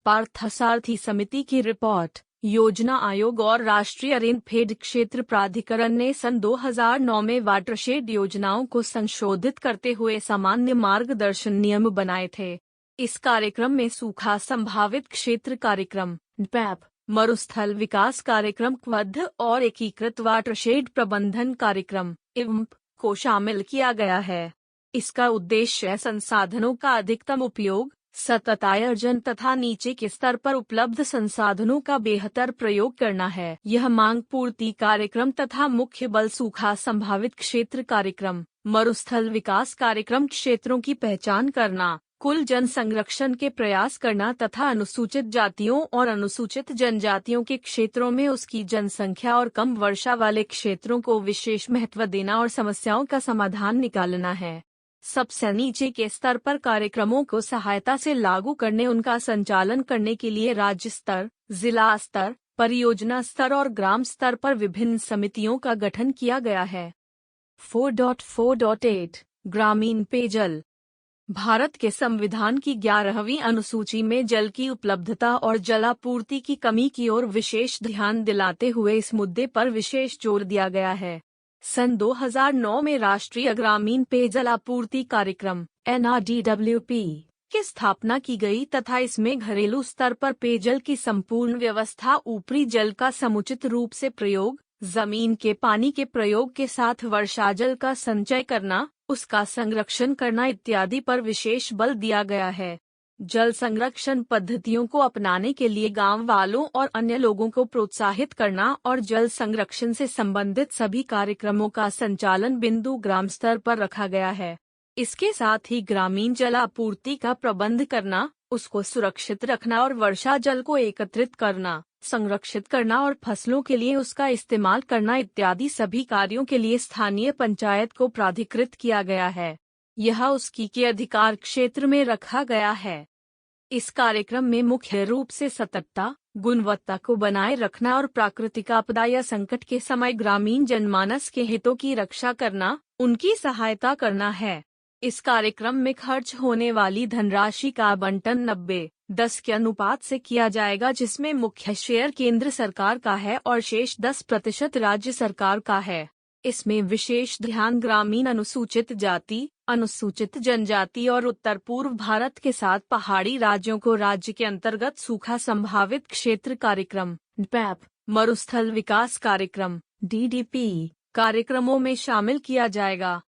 पार्थसारथी समिति की रिपोर्ट। योजना आयोग और राष्ट्रीय रेनफेड क्षेत्र प्राधिकरण ने सन 2009 में वाटरशेड योजनाओं को संशोधित करते हुए सामान्य मार्गदर्शन नियम बनाए थे। इस कार्यक्रम में सूखा संभावित क्षेत्र कार्यक्रम पैप, मरुस्थल विकास कार्यक्रम क्वध और एकीकृत वाटरशेड प्रबंधन कार्यक्रम इम्प को शामिल किया गया है। इसका उद्देश्य संसाधनों का अधिकतम उपयोग, सतत आयोजन तथा नीचे के स्तर पर उपलब्ध संसाधनों का बेहतर प्रयोग करना है। यह मांग पूर्ति कार्यक्रम तथा मुख्य बल सूखा संभावित क्षेत्र कार्यक्रम, मरुस्थल विकास कार्यक्रम क्षेत्रों की पहचान करना, कुल जन संरक्षण के प्रयास करना तथा अनुसूचित जातियों और अनुसूचित जनजातियों के क्षेत्रों में उसकी जनसंख्या और कम वर्षा वाले क्षेत्रों को विशेष महत्व देना और समस्याओं का समाधान निकालना है। सबसे नीचे के स्तर पर कार्यक्रमों को सहायता से लागू करने, उनका संचालन करने के लिए राज्य स्तर, जिला स्तर, परियोजना स्तर और ग्राम स्तर पर विभिन्न समितियों का गठन किया गया है। 4.4.8 ग्रामीण पेयजल। भारत के संविधान की 11वीं अनुसूची में जल की उपलब्धता और जलापूर्ति की कमी की ओर विशेष ध्यान दिलाते हुए इस मुद्दे पर विशेष जोर दिया गया है। सन 2009 में राष्ट्रीय ग्रामीण पेयजल आपूर्ति कार्यक्रम NRDWP की स्थापना की गई तथा इसमें घरेलू स्तर पर पेयजल की संपूर्ण व्यवस्था, ऊपरी जल का समुचित रूप से प्रयोग, जमीन के पानी के प्रयोग के साथ वर्षा जल का संचय करना, उसका संरक्षण करना इत्यादि पर विशेष बल दिया गया है। जल संरक्षण पद्धतियों को अपनाने के लिए गांव वालों और अन्य लोगों को प्रोत्साहित करना और जल संरक्षण से संबंधित सभी कार्यक्रमों का संचालन बिंदु ग्राम स्तर पर रखा गया है। इसके साथ ही ग्रामीण जल आपूर्ति का प्रबंध करना, उसको सुरक्षित रखना और वर्षा जल को एकत्रित करना, संरक्षित करना और फसलों के लिए उसका इस्तेमाल करना इत्यादि सभी कार्यों के लिए स्थानीय पंचायत को प्राधिकृत किया गया है। यह उसकी के अधिकार क्षेत्र में रखा गया है। इस कार्यक्रम में मुख्य रूप से सततता, गुणवत्ता को बनाए रखना और प्राकृतिक आपदा या संकट के समय ग्रामीण जनमानस के हितों की रक्षा करना, उनकी सहायता करना है। इस कार्यक्रम में खर्च होने वाली धनराशि का आवंटन 90-10 के अनुपात से किया जाएगा, जिसमें मुख्य शेयर केंद्र सरकार का है और शेष 10% राज्य सरकार का है। इसमें विशेष ध्यान ग्रामीण अनुसूचित जाति, अनुसूचित जनजाति और उत्तर पूर्व भारत के साथ पहाड़ी राज्यों को राज्य के अंतर्गत सूखा संभावित क्षेत्र कार्यक्रम पैप, मरुस्थल विकास कार्यक्रम DDP कार्यक्रमों में शामिल किया जाएगा।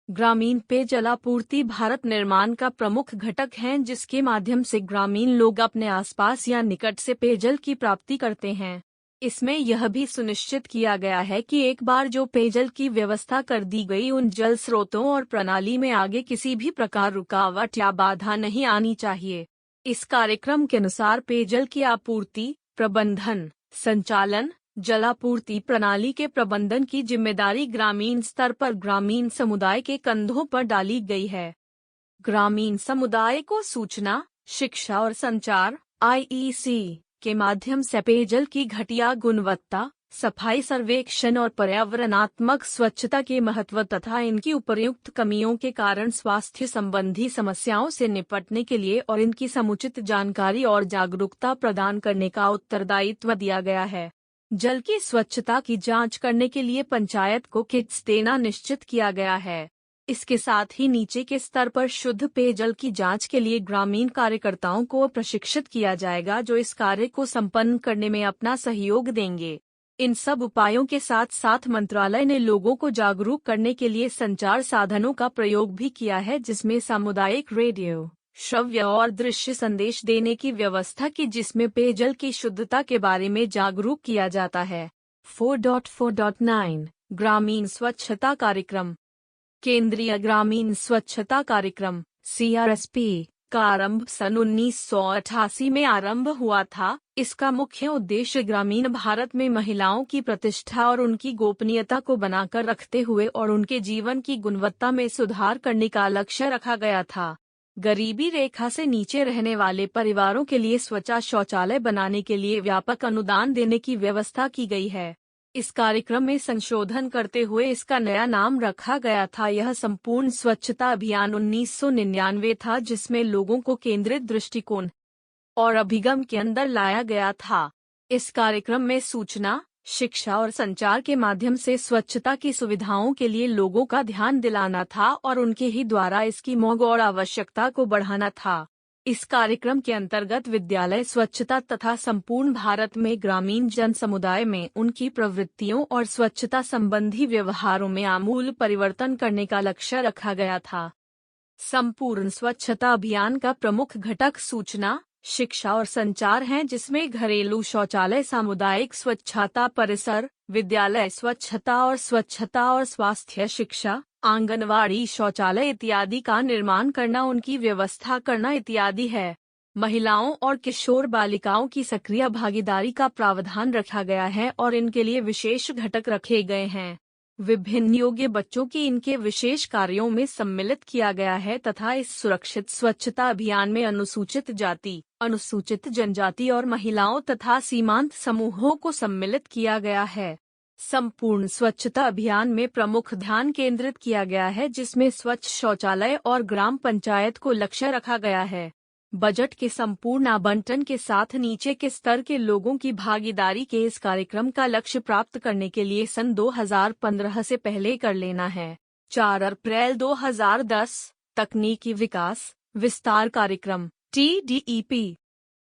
ग्रामीण पेयजल आपूर्ति भारत निर्माण का प्रमुख घटक है, जिसके माध्यम से ग्रामीण लोग अपने आसपास या निकट से पेयजल की प्राप्ति करते हैं। इसमें यह भी सुनिश्चित किया गया है कि एक बार जो पेयजल की व्यवस्था कर दी गई, उन जल स्रोतों और प्रणाली में आगे किसी भी प्रकार रुकावट या बाधा नहीं आनी चाहिए। इस कार्यक्रम के अनुसार पेयजल की आपूर्ति, प्रबंधन, संचालन, जलापूर्ति प्रणाली के प्रबंधन की जिम्मेदारी ग्रामीण स्तर पर ग्रामीण समुदाय के कंधों पर डाली गई है। ग्रामीण समुदाय को सूचना, शिक्षा और संचार IEC के माध्यम से पेयजल की घटिया गुणवत्ता, सफाई सर्वेक्षण और पर्यावरणात्मक स्वच्छता के महत्व तथा इनकी उपर्युक्त कमियों के कारण स्वास्थ्य संबंधी समस्याओं से निपटने के लिए और इनकी समुचित जानकारी और जागरूकता प्रदान करने का उत्तरदायित्व दिया गया है। जल की स्वच्छता की जांच करने के लिए पंचायत को किट्स देना निश्चित किया गया है। इसके साथ ही नीचे के स्तर पर शुद्ध पेयजल की जांच के लिए ग्रामीण कार्यकर्ताओं को प्रशिक्षित किया जाएगा, जो इस कार्य को संपन्न करने में अपना सहयोग देंगे। इन सब उपायों के साथ साथ मंत्रालय ने लोगों को जागरूक करने के लिए संचार साधनों का प्रयोग भी किया है, जिसमें सामुदायिक रेडियो, श्रव्य और दृश्य संदेश देने की व्यवस्था की, जिसमें पेयजल की शुद्धता के बारे में जागरूक किया जाता है। 4.4.9 ग्रामीण स्वच्छता कार्यक्रम। केंद्रीय ग्रामीण स्वच्छता कार्यक्रम CRSP का आरंभ सन 1988 में आरंभ हुआ था। इसका मुख्य उद्देश्य ग्रामीण भारत में महिलाओं की प्रतिष्ठा और उनकी गोपनीयता को बनाकर रखते हुए और उनके जीवन की गुणवत्ता में सुधार करने का लक्ष्य रखा गया था। गरीबी रेखा से नीचे रहने वाले परिवारों के लिए स्वच्छ शौचालय बनाने के लिए व्यापक अनुदान देने की व्यवस्था की गई है। इस कार्यक्रम में संशोधन करते हुए इसका नया नाम रखा गया था। यह संपूर्ण स्वच्छता अभियान 1999 था, जिसमें लोगों को केंद्रित दृष्टिकोण और अभिगम के अंदर लाया गया था। इस कार्यक्रम में सूचना, शिक्षा और संचार के माध्यम से स्वच्छता की सुविधाओं के लिए लोगों का ध्यान दिलाना था और उनके ही द्वारा इसकी मांग और आवश्यकता को बढ़ाना था। इस कार्यक्रम के अंतर्गत विद्यालय स्वच्छता तथा संपूर्ण भारत में ग्रामीण जन समुदाय में उनकी प्रवृत्तियों और स्वच्छता संबंधी व्यवहारों में आमूल परिवर्तन करने का लक्ष्य रखा गया था। संपूर्ण स्वच्छता अभियान का प्रमुख घटक सूचना, शिक्षा और संचार हैं, जिसमें घरेलू शौचालय, सामुदायिक स्वच्छता परिसर, विद्यालय स्वच्छता और स्वास्थ्य शिक्षा, आंगनवाड़ी शौचालय इत्यादि का निर्माण करना, उनकी व्यवस्था करना इत्यादि है। महिलाओं और किशोर बालिकाओं की सक्रिय भागीदारी का प्रावधान रखा गया है और इनके लिए विशेष घटक रखे गए हैं। विभिन्न योग्य बच्चों की इनके विशेष कार्यों में सम्मिलित किया गया है तथा इस सुरक्षित स्वच्छता अभियान में अनुसूचित जाति, अनुसूचित जनजाति और महिलाओं तथा सीमांत समूहों को सम्मिलित किया गया है। संपूर्ण स्वच्छता अभियान में प्रमुख ध्यान केंद्रित किया गया है, जिसमें स्वच्छ शौचालय और ग्राम पंचायत को लक्ष्य रखा गया है। बजट के संपूर्ण आवंटन के साथ नीचे के स्तर के लोगों की भागीदारी के इस कार्यक्रम का लक्ष्य प्राप्त करने के लिए सन 2015 से पहले कर लेना है। 4 अप्रैल 2010 तकनीकी विकास विस्तार कार्यक्रम TDEP।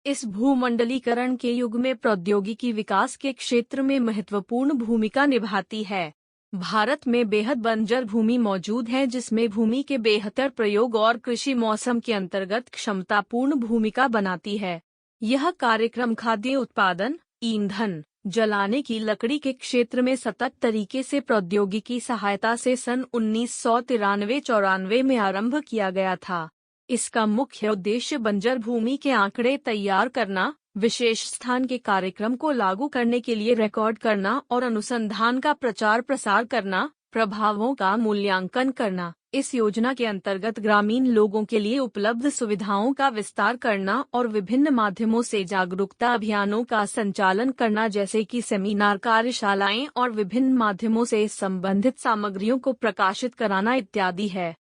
इस भूमंडलीकरण के युग में प्रौद्योगिकी विकास के क्षेत्र में महत्वपूर्ण भूमिका निभाती है। भारत में बेहद बंजर भूमि मौजूद है, जिसमें भूमि के बेहतर प्रयोग और कृषि मौसम के अंतर्गत क्षमतापूर्ण भूमिका बनाती है। यह कार्यक्रम खाद्य उत्पादन, ईंधन, जलाने की लकड़ी के क्षेत्र में सतत तरीके से प्रौद्योगिकी सहायता से सन 1993-94 में आरंभ किया गया था। इसका मुख्य उद्देश्य बंजर भूमि के आंकड़े तैयार करना, विशेष स्थान के कार्यक्रम को लागू करने के लिए रिकॉर्ड करना और अनुसंधान का प्रचार प्रसार करना, प्रभावों का मूल्यांकन करना। इस योजना के अंतर्गत ग्रामीण लोगों के लिए उपलब्ध सुविधाओं का विस्तार करना और विभिन्न माध्यमों से जागरूकता अभियानों का संचालन करना, जैसे कि सेमिनार, कार्यशालाएं और विभिन्न माध्यमों से संबंधित सामग्रियों को प्रकाशित कराना इत्यादि है।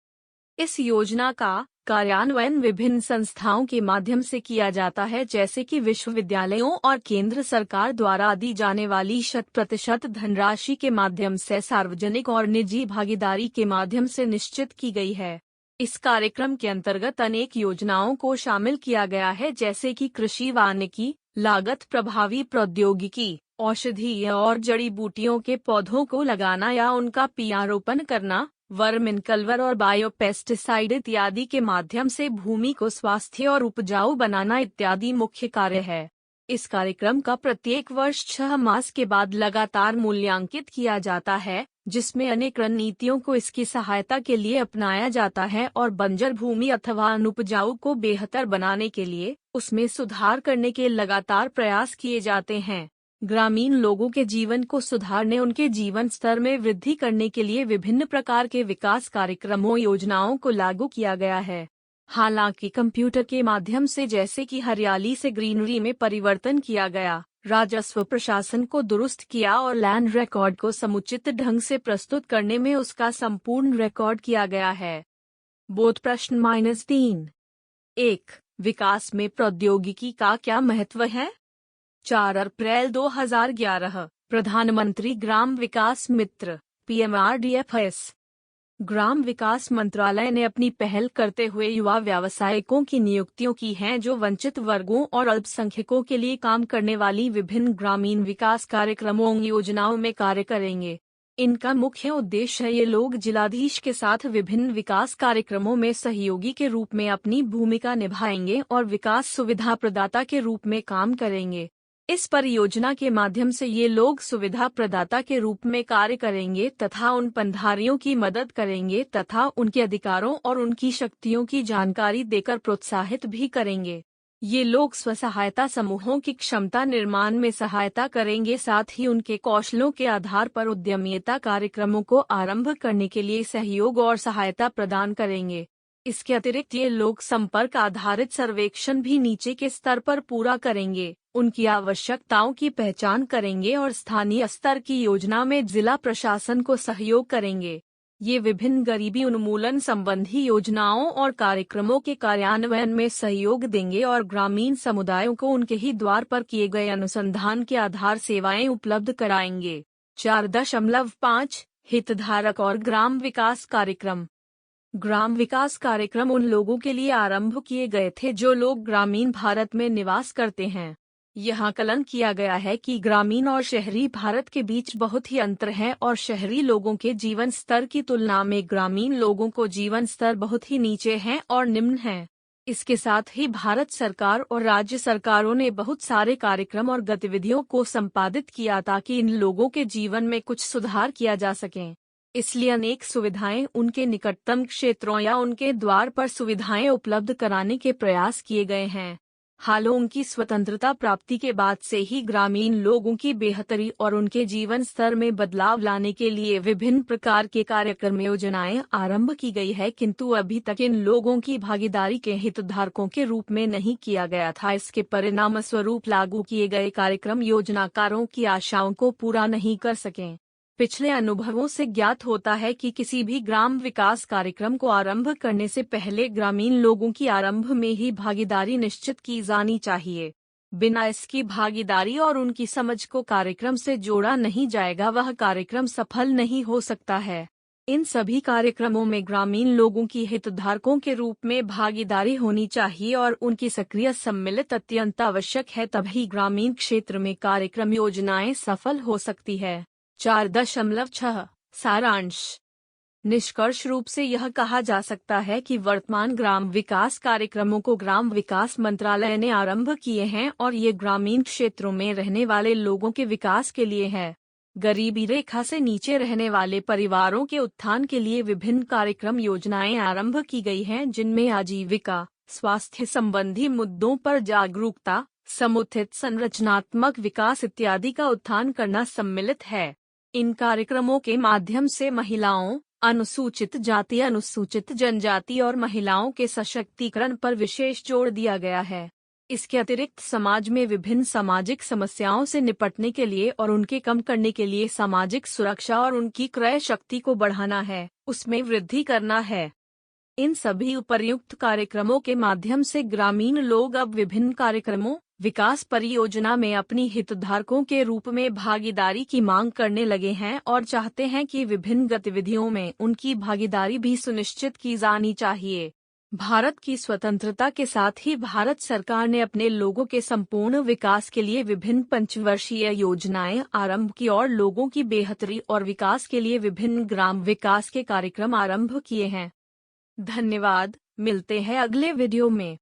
इस योजना का कार्यान्वयन विभिन्न संस्थाओं के माध्यम से किया जाता है, जैसे कि विश्वविद्यालयों और केंद्र सरकार द्वारा दी जाने वाली 100% धनराशि के माध्यम से सार्वजनिक और निजी भागीदारी के माध्यम से निश्चित की गई है। इस कार्यक्रम के अंतर्गत अनेक योजनाओं को शामिल किया गया है, जैसे कि कृषि वानिकी, लागत प्रभावी प्रौद्योगिकी, औषधीय और जड़ी बूटियों के पौधों को लगाना या उनका बीजारोपण करना, वर्मिन कल्वर और बायोपेस्टिसाइड इत्यादि के माध्यम से भूमि को स्वास्थ्य और उपजाऊ बनाना इत्यादि मुख्य कार्य है। इस कार्यक्रम का प्रत्येक वर्ष 6 मास के बाद लगातार मूल्यांकित किया जाता है, जिसमें अनेक रणनीतियों को इसकी सहायता के लिए अपनाया जाता है और बंजर भूमि अथवा अनुपजाऊ को बेहतर बनाने के लिए उसमें सुधार करने के लगातार प्रयास किए जाते हैं। ग्रामीण लोगों के जीवन को सुधारने, उनके जीवन स्तर में वृद्धि करने के लिए विभिन्न प्रकार के विकास कार्यक्रमों योजनाओं को लागू किया गया है। हालांकि कंप्यूटर के माध्यम से, जैसे कि हरियाली से ग्रीनरी में परिवर्तन किया गया, राजस्व प्रशासन को दुरुस्त किया और लैंड रिकॉर्ड को समुचित ढंग से प्रस्तुत करने में उसका संपूर्ण रिकॉर्ड किया गया है। बोध प्रश्न -3। 1. विकास में प्रौद्योगिकी का क्या महत्व है? 4 अप्रैल 2011 प्रधानमंत्री ग्राम विकास मित्र PMRDFS ग्राम विकास मंत्रालय ने अपनी पहल करते हुए युवा व्यावसायिकों की नियुक्तियों की हैं जो वंचित वर्गों और अल्पसंख्यकों के लिए काम करने वाली विभिन्न ग्रामीण विकास कार्यक्रमों योजनाओं में कार्य करेंगे। इनका मुख्य उद्देश्य ये लोग जिलाधीश के साथ विभिन्न विकास कार्यक्रमों में सहयोगी के रूप में अपनी भूमिका निभाएंगे और विकास सुविधा प्रदाता के रूप में काम करेंगे। इस परियोजना के माध्यम से ये लोग सुविधा प्रदाता के रूप में कार्य करेंगे तथा उन पनधारियों की मदद करेंगे तथा उनके अधिकारों और उनकी शक्तियों की जानकारी देकर प्रोत्साहित भी करेंगे। ये लोग स्वसहायता समूहों की क्षमता निर्माण में सहायता करेंगे, साथ ही उनके कौशलों के आधार पर उद्यमिता कार्यक्रमों को आरंभ करने के लिए सहयोग और सहायता प्रदान करेंगे। इसके अतिरिक्त ये लोग संपर्क आधारित सर्वेक्षण भी नीचे के स्तर पर पूरा करेंगे, उनकी आवश्यकताओं की पहचान करेंगे और स्थानीय स्तर की योजना में जिला प्रशासन को सहयोग करेंगे। ये विभिन्न गरीबी उन्मूलन संबंधी योजनाओं और कार्यक्रमों के कार्यान्वयन में सहयोग देंगे और ग्रामीण समुदायों को उनके ही द्वार पर किए गए अनुसंधान के आधार सेवाएं उपलब्ध कराएंगे। 4.5 हितधारक और ग्राम विकास कार्यक्रम। ग्राम विकास कार्यक्रम उन लोगों के लिए आरंभ किए गए थे जो लोग ग्रामीण भारत में निवास करते हैं। यहाँ कलन किया गया है कि ग्रामीण और शहरी भारत के बीच बहुत ही अंतर है और शहरी लोगों के जीवन स्तर की तुलना में ग्रामीण लोगों को जीवन स्तर बहुत ही नीचे है और निम्न है। इसके साथ ही भारत सरकार और राज्य सरकारों ने बहुत सारे कार्यक्रम और गतिविधियों को संपादित किया ताकि इन लोगों के जीवन में कुछ सुधार किया जा सके। इसलिए अनेक सुविधाएं उनके निकटतम क्षेत्रों या उनके द्वार पर सुविधाएं उपलब्ध कराने के प्रयास किए गए हैं। हालांकि स्वतंत्रता प्राप्ति के बाद से ही ग्रामीण लोगों की बेहतरी और उनके जीवन स्तर में बदलाव लाने के लिए विभिन्न प्रकार के कार्यक्रम योजनाएं आरंभ की गई है, किंतु अभी तक इन लोगों की भागीदारी के हितधारकों के रूप में नहीं किया गया था। इसके परिणाम स्वरूप लागू किए गए कार्यक्रम योजनाकारों की आशाओं को पूरा नहीं कर सके। पिछले अनुभवों से ज्ञात होता है कि किसी भी ग्राम विकास कार्यक्रम को आरंभ करने से पहले ग्रामीण लोगों की आरंभ में ही भागीदारी निश्चित की जानी चाहिए। बिना इसकी भागीदारी और उनकी समझ को कार्यक्रम से जोड़ा नहीं जाएगा, वह कार्यक्रम सफल नहीं हो सकता है। इन सभी कार्यक्रमों में ग्रामीण लोगों की हितधारकों के रूप में भागीदारी होनी चाहिए और उनकी सक्रिय सम्मिलित अत्यंत आवश्यक है, तभी ग्रामीण क्षेत्र में कार्यक्रम योजनाएं सफल हो सकती है। 4.6 सारांश। निष्कर्ष रूप से यह कहा जा सकता है कि वर्तमान ग्राम विकास कार्यक्रमों को ग्राम विकास मंत्रालय ने आरंभ किए हैं और ये ग्रामीण क्षेत्रों में रहने वाले लोगों के विकास के लिए है। गरीबी रेखा से नीचे रहने वाले परिवारों के उत्थान के लिए विभिन्न कार्यक्रम योजनाएं आरंभ की गई हैं, जिनमें आजीविका, स्वास्थ्य संबंधी मुद्दों पर जागरूकता, समुचित संरचनात्मक विकास इत्यादि का उत्थान करना सम्मिलित है। इन कार्यक्रमों के माध्यम से महिलाओं, अनुसूचित जाति, अनुसूचित जनजाति और महिलाओं के सशक्तिकरण पर विशेष जोर दिया गया है। इसके अतिरिक्त समाज में विभिन्न सामाजिक समस्याओं से निपटने के लिए और उनके कम करने के लिए सामाजिक सुरक्षा और उनकी क्रय शक्ति को बढ़ाना है, उसमें वृद्धि करना है। इन सभी उपर्युक्त कार्यक्रमों के माध्यम से ग्रामीण लोग अब विभिन्न कार्यक्रमों, विकास परियोजना में अपनी हितधारकों के रूप में भागीदारी की मांग करने लगे हैं और चाहते हैं कि विभिन्न गतिविधियों में उनकी भागीदारी भी सुनिश्चित की जानी चाहिए। भारत की स्वतंत्रता के साथ ही भारत सरकार ने अपने लोगों के संपूर्ण विकास के लिए विभिन्न पंचवर्षीय योजनाएं आरंभ की और लोगों की बेहतरी और विकास के लिए विभिन्न ग्राम विकास के कार्यक्रम आरंभ किए हैं। धन्यवाद। मिलते हैं अगले वीडियो में।